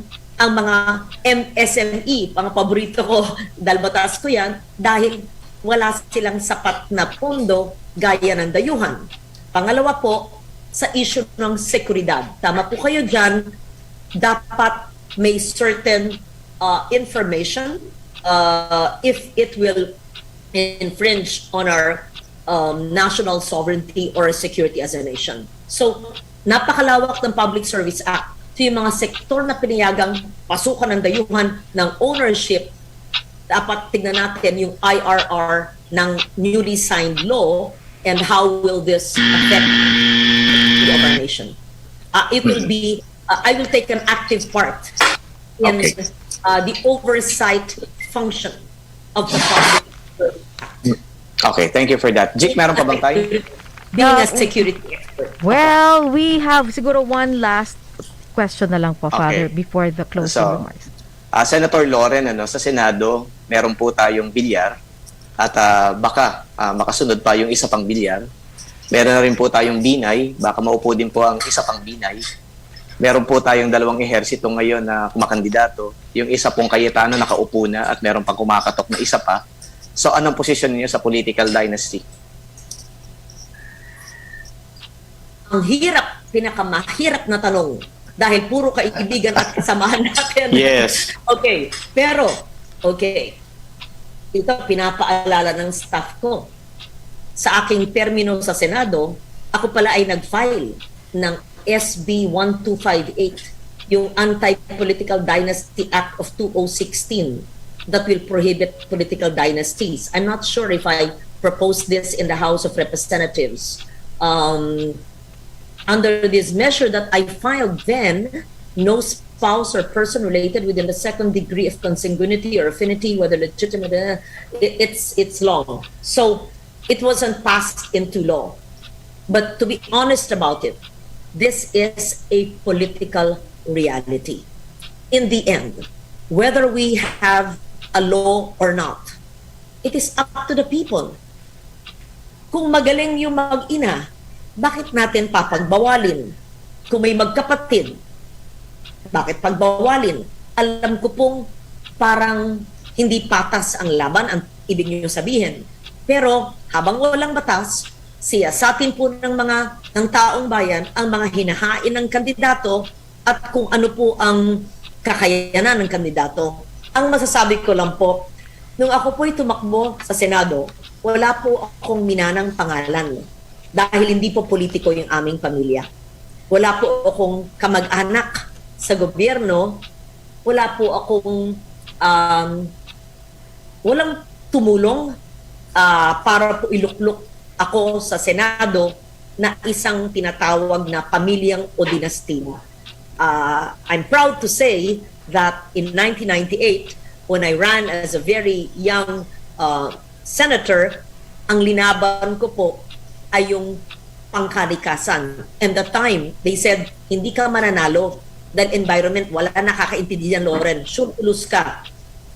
ang mga MSME, mga paborito ko, dahil batas ko yan, dahil wala silang sapat na pondo gaya ng dayuhan. Pangalawa po, sa issue ng seguridad. Tama po kayo dyan, dapat may certain information if it will infringe on our national sovereignty or security as a nation. So, napakalawak ng Public Service Act. So, yung mga sektor na pinayagang pasukan ng dayuhan ng ownership, dapat tignan natin yung IRR ng newly signed law and how will this affect our nation. It will be, I will take an active part in the oversight function of the Public Service Act. Okay, thank you for that. Jake, meron pa bang tayo? Being a security expert. Well, we have siguro one last question na lang po, Father, Okay. before the closing So, remarks. Senator Loren, sa Senado, meron po tayong bilyar at baka makasunod pa yung isa pang bilyar. Meron na rin po tayong binay, baka maupo din po ang isa pang binay. Meron po tayong dalawang ehersito ngayon na kumakandidato. Yung isa pong Cayetano nakaupo na at meron pang kumakatok na isa pa. So anong posisyon niyo sa political dynasty? Ang hirap, pinakamahirap na tanong dahil puro kaibigan at kasamahan natin. Yes. Okay, pero, ito pinapaalala ng staff ko. Sa aking termino sa Senado, ako pala ay nag-file ng SB 1258, yung Anti-Political Dynasty Act of 2016 that will prohibit political dynasties. I'm not sure if I proposed this in the House of Representatives. Under this measure that I filed then, no spouse or person related within the second degree of consanguinity or affinity, whether legitimate, it's long. So it wasn't passed into law. But to be honest about it, this is a political reality. In the end, whether we have a law or not, it is up to the people. Kung magaling yung mag-ina, bakit natin papagbawalin? Kung may magkapatid, bakit pagbawalin? Alam ko pong parang hindi patas ang laban, ang ibig niyo sabihin. Pero habang walang batas, siyasatin po ng taong bayan ang mga hinahain ng kandidato at kung ano po ang kakayanan ng kandidato. Ang masasabi ko lang po, nung ako po'y tumakbo sa Senado, wala po akong minanang pangalan dahil hindi po politiko yung aming pamilya. Wala po akong kamag-anak sa gobyerno, wala po akong walang tumulong para po iluklok ako sa Senado na isang tinatawag na pamilyang o dinastiya. I'm proud to say that in 1998, when I ran as a very young senator, ang linaban ko po ay yung pangkalikasan. And the time, they said, hindi ka mananalo dahil environment, wala nakakaintindihan, Loren. Sure, ulus ka.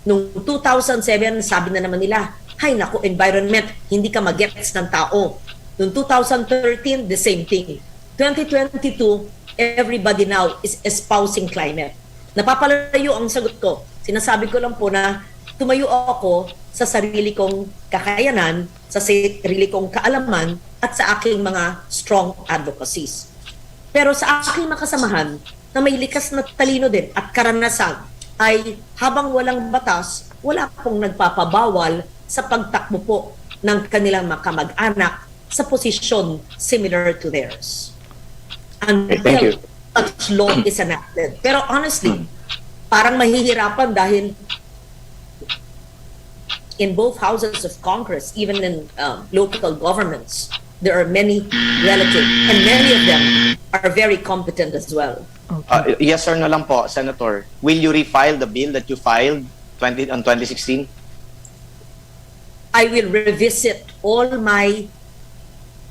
Noong 2007, sabi na naman nila, hay naku, environment, hindi ka mag-gets ng tao. Noong 2013, the same thing. 2022, everybody now is espousing climate. Napapalayo ang sagot ko. Sinasabi ko lang po na tumayo ako sa sarili kong kakayanan, sa sarili kong kaalaman, at sa aking mga strong advocacies. Pero sa aking makasamahan, na may likas na talino din at karanasan, ay habang walang batas, wala pong nagpapabawal sa pagtakbo po ng kanilang mga kamag-anak sa posisyon similar to theirs. Until such law is enacted. Pero honestly, parang mahihirapan dahil in both houses of Congress, even in local governments, there are many relatives and many of them are very competent as well. Okay. Yes or no lang po, Senator. Will you refile the bill that you filed on 2016? I will revisit all my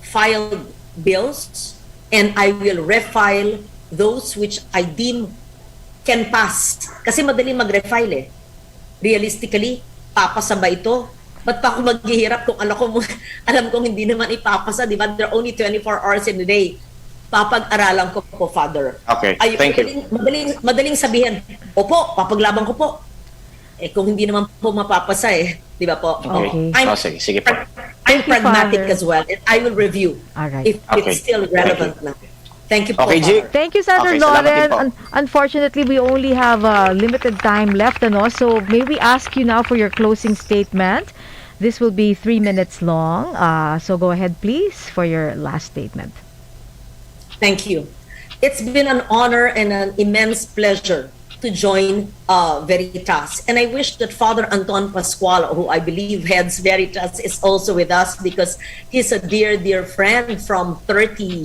filed bills and I will refile those which I deem can pass. Kasi madali mag-refile eh. Realistically, papasa ba ito? Ba't pa ako maghihirap kung alam kong hindi naman ipapasa, di ba? There are only 24 hours in a day. papag-aralan ko po, Father. Okay, Ay, thank you. madaling sabihin, opo, papaglaban ko po. Kung hindi naman po mapapasa di ba po? Okay. Sige po. I'm Thank you, pragmatic Father. as well, and I will review All right. if it's still relevant na. Thank you po, Okay, G. Father. Thank you, Senator Okay, salamat din Loren. po. Unfortunately, we only have limited time left, so may we ask you now for your closing statement? This will be 3 minutes long, so go ahead, please, for your last statement. Thank you. It's been an honor and an immense pleasure to join Veritas. And I wish that Father Anton Pascual, who I believe heads Veritas, is also with us because he's a dear, dear friend from 30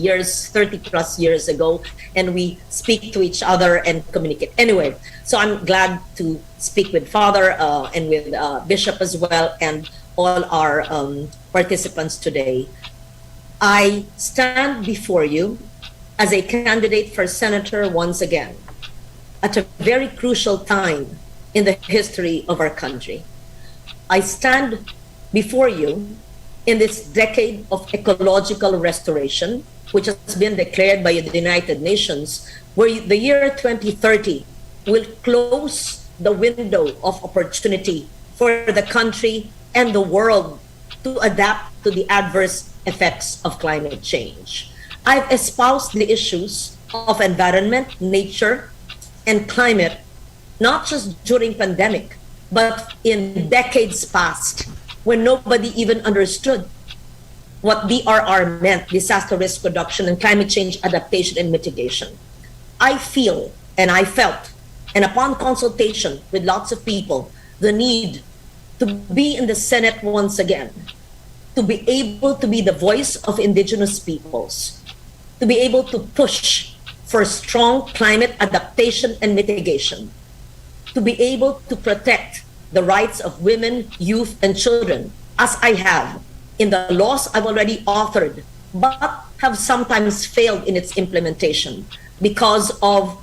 plus years ago. And we speak to each other and communicate. Anyway, so I'm glad to speak with Father and with Bishop as well and all our participants today. I stand before you as a candidate for senator once again at a very crucial time in the history of our country. I stand before you in this decade of ecological restoration, which has been declared by the United Nations, where the year 2030 will close the window of opportunity for the country and the world to adapt to the adverse effects of climate change. I've espoused the issues of environment, nature, and climate, not just during pandemic, but in decades past, when nobody even understood what DRR meant, disaster risk reduction and climate change adaptation and mitigation. I feel and I felt, and upon consultation with lots of people, the need to be in the Senate once again, to be able to be the voice of indigenous peoples, to be able to push for strong climate adaptation and mitigation, to be able to protect the rights of women, youth, and children, as I have in the laws I've already authored, but have sometimes failed in its implementation because of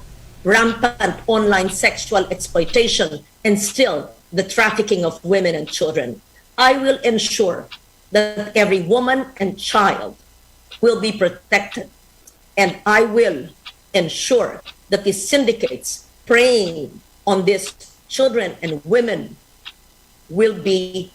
rampant online sexual exploitation and still the trafficking of women and children. I will ensure that every woman and child will be protected, and I will ensure that the syndicates preying on these children and women will be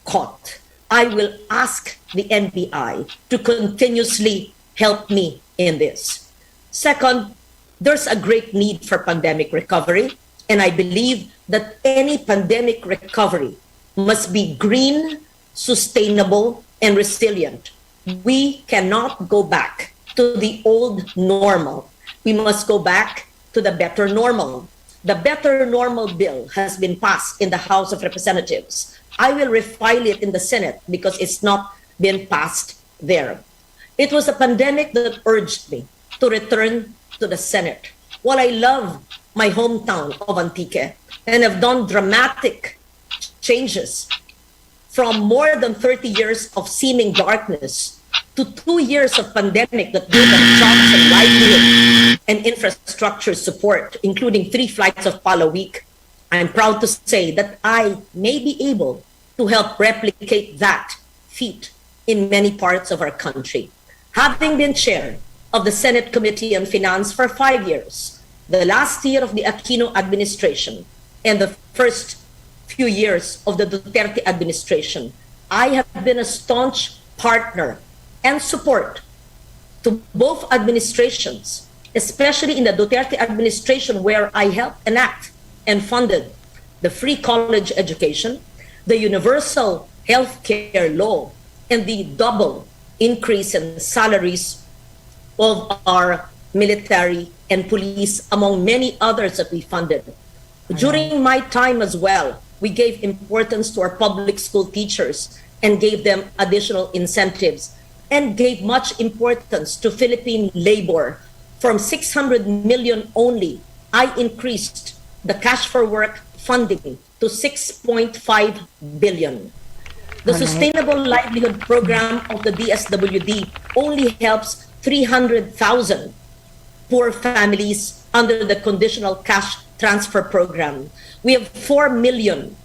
caught. I will ask the NBI to continuously help me in this. Second, there's a great need for pandemic recovery, and I believe that any pandemic recovery must be green, sustainable, and resilient. We cannot go back to the old normal. We must go back to the better normal. The better normal bill has been passed in the House of Representatives. I will refile it in the Senate because it's not been passed there. It was a pandemic that urged me to return to the Senate. While I love my hometown of Antique and have done dramatic changes from more than 30 years of seeming darkness to 2 years of pandemic that gave us jobs and livelihood and infrastructure support, including 3 flights of PAL a week, I'm proud to say that I may be able to help replicate that feat in many parts of our country. Having been chair of the Senate Committee on Finance for 5 years, the last year of the Aquino administration and the first few years of the Duterte administration, I have been a staunch partner and support to both administrations, especially in the Duterte administration, where I helped enact and funded the free college education, the universal health care law, and the double increase in salaries of our military and police, among many others that we funded. During my time as well, we gave importance to our public school teachers and gave them additional incentives, and gave much importance to Philippine labor. From 600 million only, I increased the cash for work funding to 6.5 billion. The Sustainable Livelihood Program of the DSWD only helps 300,000 poor families under the Conditional Cash Transfer Program. We have 4 million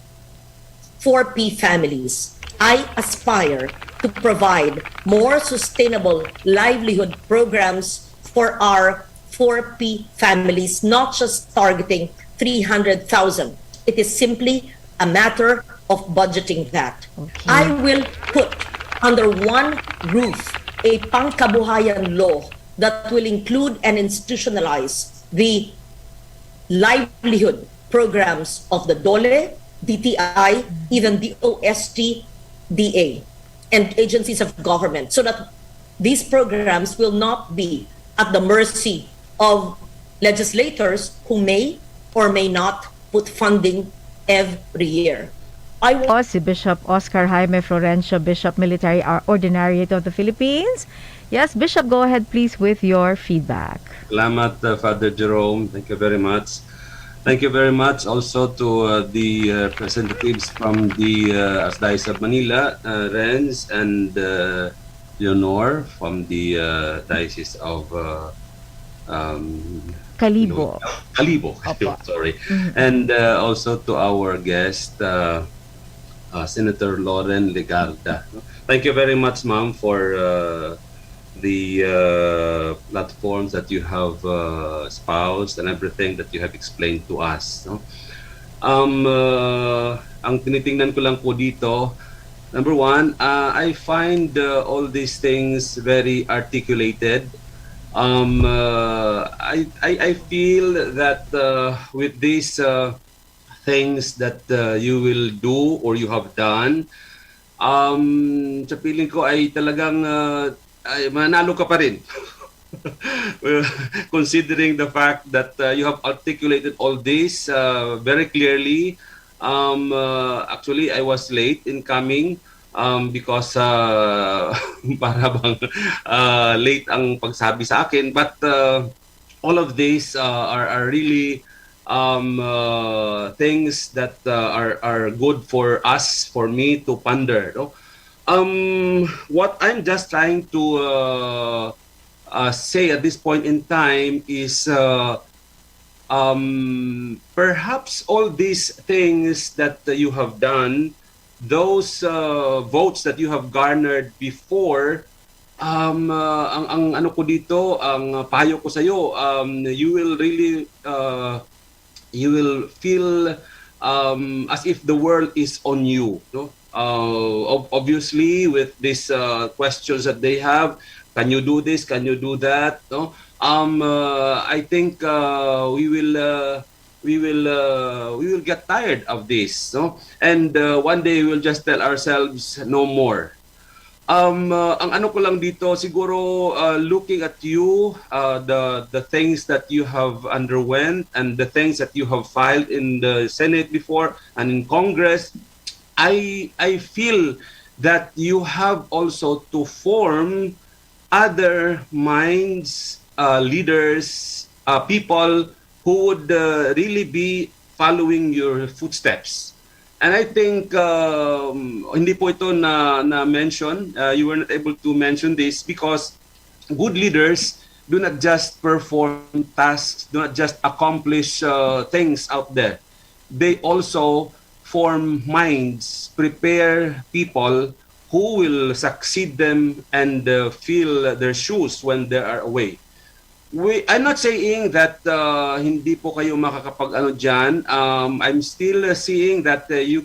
4P families. I aspire to provide more sustainable livelihood programs for our 4P families, not just targeting 300,000. It is simply a matter of budgeting that. Okay. I will put under one roof a pangkabuhayan law that will include and institutionalize the livelihood programs of the DOLE, DTI, even the OST, DA, and agencies of government, so that these programs will not be at the mercy of legislators who may or may not put funding every year. Po si Bishop Oscar Jaime Florencio, Bishop Military Ordinariate of the Philippines. Yes, Bishop, go ahead please with your feedback. Salamat, Father Jerome. Thank you very much. Thank you very much also to the representatives from the Archdiocese of Manila, Renz and Leonor from the Diocese of Kalibo. Kalibo, Opo. sorry. And also to our guest, Senator Loren Legarda. Thank you very much, ma'am, for the platforms that you have espoused and everything that you have explained to us. No? Ang tinitingnan ko lang po dito, number one, I find all these things very articulated. I feel that with these things that you will do or you have done, sa piling ko ay talagang ay manalo ka pa rin. Considering the fact that you have articulated all this very clearly. Actually, I was late in coming because para bang late ang pagsabi sa akin. But all of these are really things that are good for us, for me to ponder. No? What I'm just trying to say at this point in time is perhaps all these things that you have done, those votes that you have garnered before, ang ano ko dito, ang payo ko sa iyo, you will really you will feel as if the world is on you, no? Obviously, with these questions that they have, can you do this? Can you do that? No, I think we will get tired of this, no? And one day we'll just tell ourselves no more. Ang ano ko lang dito, siguro looking at you, the things that you have underwent and the things that you have filed in the Senate before and in Congress, I feel that you have also to form other minds, leaders, people who would really be following your footsteps. And I think hindi po ito na mention, you were not able to mention this because good leaders do not just perform tasks, do not just accomplish things out there. They also form minds, prepare people who will succeed them and fill their shoes when they are away. I'm not saying that hindi po kayo makakapag-ano dyan. I'm still seeing that you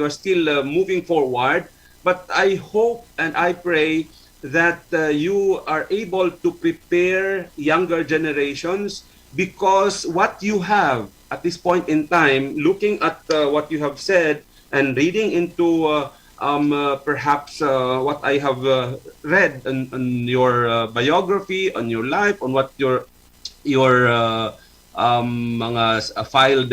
are still moving forward. But I hope and I pray that you are able to prepare younger generations, because what you have at this point in time, looking at what you have said and reading into perhaps what I have read on your biography, on your life, on what your mga filed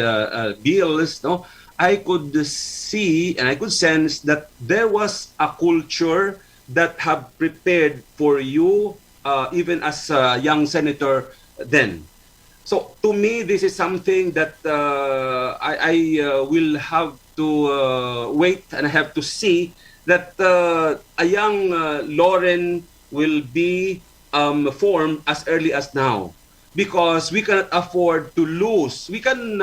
bills, no, I could see and I could sense that there was a culture that have prepared for you even as a young senator then. So to me, this is something that I will have to wait and I have to see that a young Loren will be formed as early as now, because we cannot afford to lose. We can,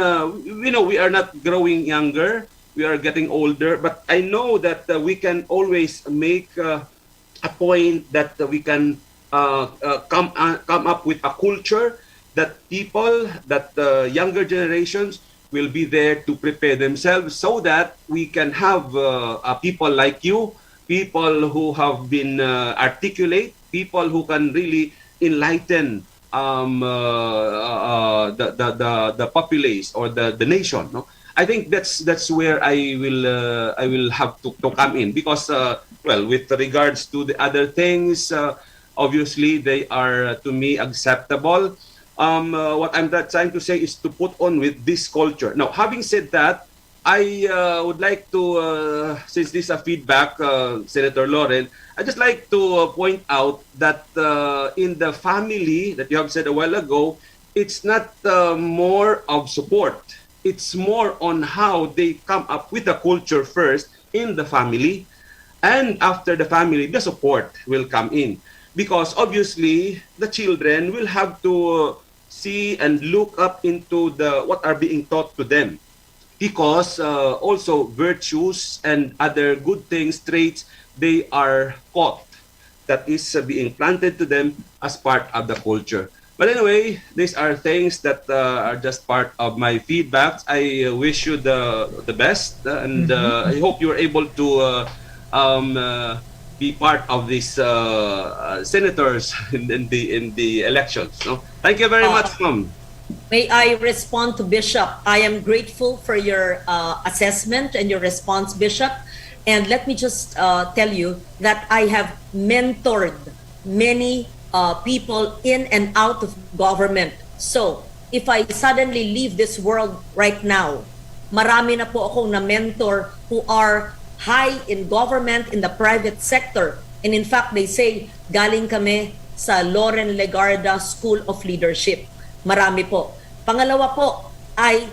we are not growing younger, we are getting older, but I know that we can always make a point that we can come come up with a culture that younger generations will be there to prepare themselves so that we can have people like you, people who have been articulate, people who can really enlighten the populace or the nation. No? I think that's where I will have to come in because with regards to the other things, obviously they are to me acceptable. What I'm trying to say is to put on with this culture. Now, having said that, I would like to, since this is a feedback, Senator Loren, I'd just like to point out that in the family that you have said a while ago, it's not more of support. It's more on how they come up with the culture first in the family, and after the family, the support will come in. Because obviously, the children will have to see and look up into what are being taught to them. Because also virtues and other good things, traits, they are taught. That is being planted to them as part of the culture. But anyway, these are things that are just part of my feedbacks. I wish you the best, and I hope you're able to be part of these senators in the elections. No? Thank you very much, Ma'am. May I respond to Bishop? I am grateful for your assessment and your response, Bishop. And let me just tell you that I have mentored many people in and out of government. So, if I suddenly leave this world right now, marami na po akong na-mentor who are high in government, in the private sector. And in fact, they say, galing kami sa Loren Legarda School of Leadership. Marami po. Pangalawa po ay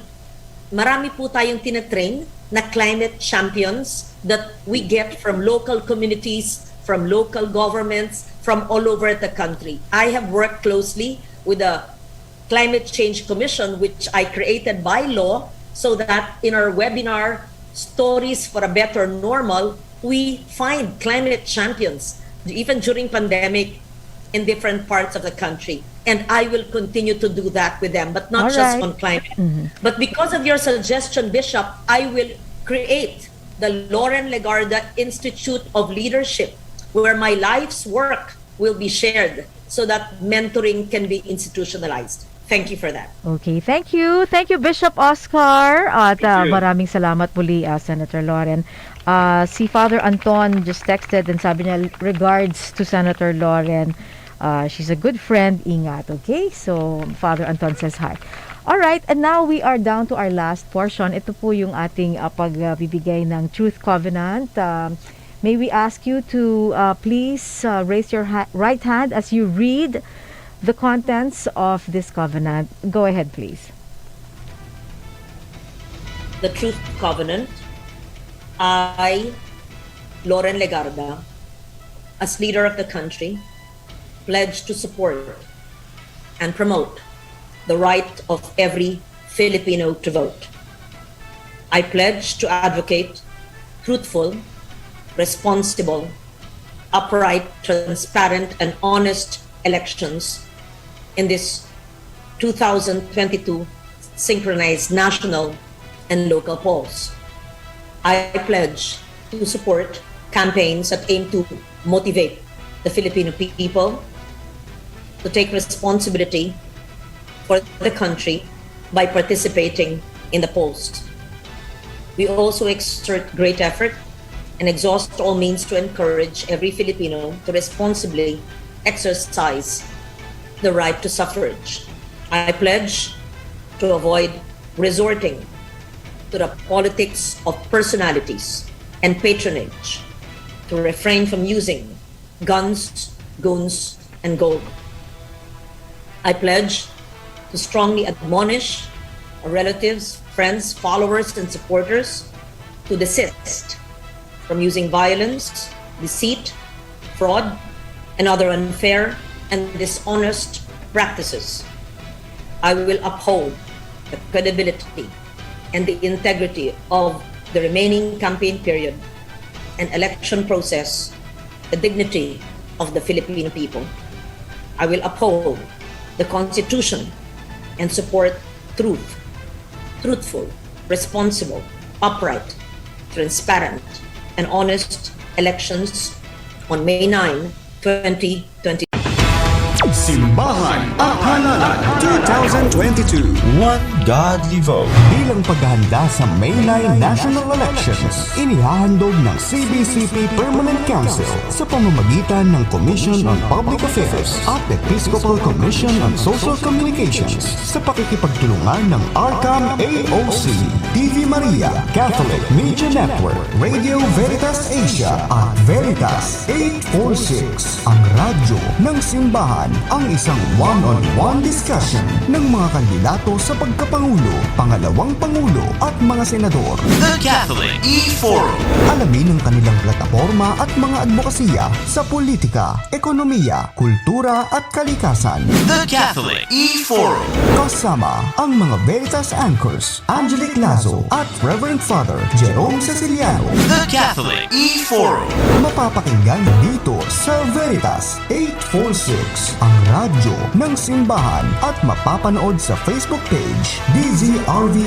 marami po tayong tinatrain na climate champions that we get from local communities, from local governments, from all over the country. I have worked closely with the Climate Change Commission, which I created by law, so that in our webinar, Stories for a Better Normal, we find climate champions, even during pandemic, in different parts of the country. And I will continue to do that with them, but not just on climate. But because of your suggestion, Bishop, I will create the Loren Legarda Institute of Leadership, where my life's work will be shared so that mentoring can be institutionalized. Thank you for that. Okay, thank you. Thank you, Bishop Oscar. At Thank you. maraming salamat muli, Senator Loren. Si Father Anton just texted and sabi niya, regards to Senator Loren. She's a good friend, ingat. Okay, so Father Anton says hi. Alright, and now we are down to our last portion. Ito po yung ating pagbibigay ng Truth Covenant. May we ask you to please raise your right hand as you read the contents of this covenant. Go ahead, please. The Truth Covenant. I, Loren Legarda, as leader of the country, pledge to support and promote the right of every Filipino to vote. I pledge to advocate truthful, responsible, upright, transparent, and honest elections in this 2022 synchronized national and local polls. I pledge to support campaigns that aim to motivate the Filipino people to take responsibility for the country by participating in the polls. We also exert great effort and exhaust all means to encourage every Filipino to responsibly exercise the right to suffrage. I pledge to avoid resorting to the politics of personalities and patronage, to refrain from using guns, goons, and gold. I pledge to strongly admonish our relatives, friends, followers, and supporters to desist from using violence, deceit, fraud, and other unfair and dishonest practices. I will uphold the credibility and the integrity of the remaining campaign period and election process, the dignity of the Filipino people. I will uphold the Constitution and support truthful, responsible, upright, transparent, and honest elections on May 9, 2020. Simbahan at Halalan 2022. One godly vote. Bilang paghahanda sa May 9 national elections, inihahandog ng CBCP Permanent Council sa pamamagitan ng Commission on Public Affairs at Episcopal Commission on Social Communications sa pakikipagtulungan ng ARCAM AOC, TV Maria, Catholic Media Network, Radio Veritas Asia at Veritas 846, ang radyo ng simbahan, ang isang one-on-one discussion ng mga kandidato sa pagkapangulo, pangalawang pangulo at mga senador. The Catholic E-Forum. Alamin ang kanilang plataforma at mga advokasya sa politika, ekonomiya, kultura at kalikasan. The Catholic E-Forum. Kasama ang mga Veritas anchors, Angelic Lazo at Reverend Father Jerome Ceciliano. The Catholic E-Forum. Mapapakinggan dito sa Veritas 846, ang radyo ng simbahan, at mapapanood sa Facebook page DZRV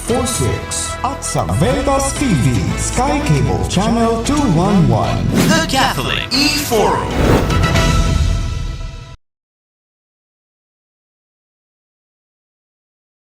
846 at sa Veritas TV Sky Cable Channel 211. The Catholic E-Forum.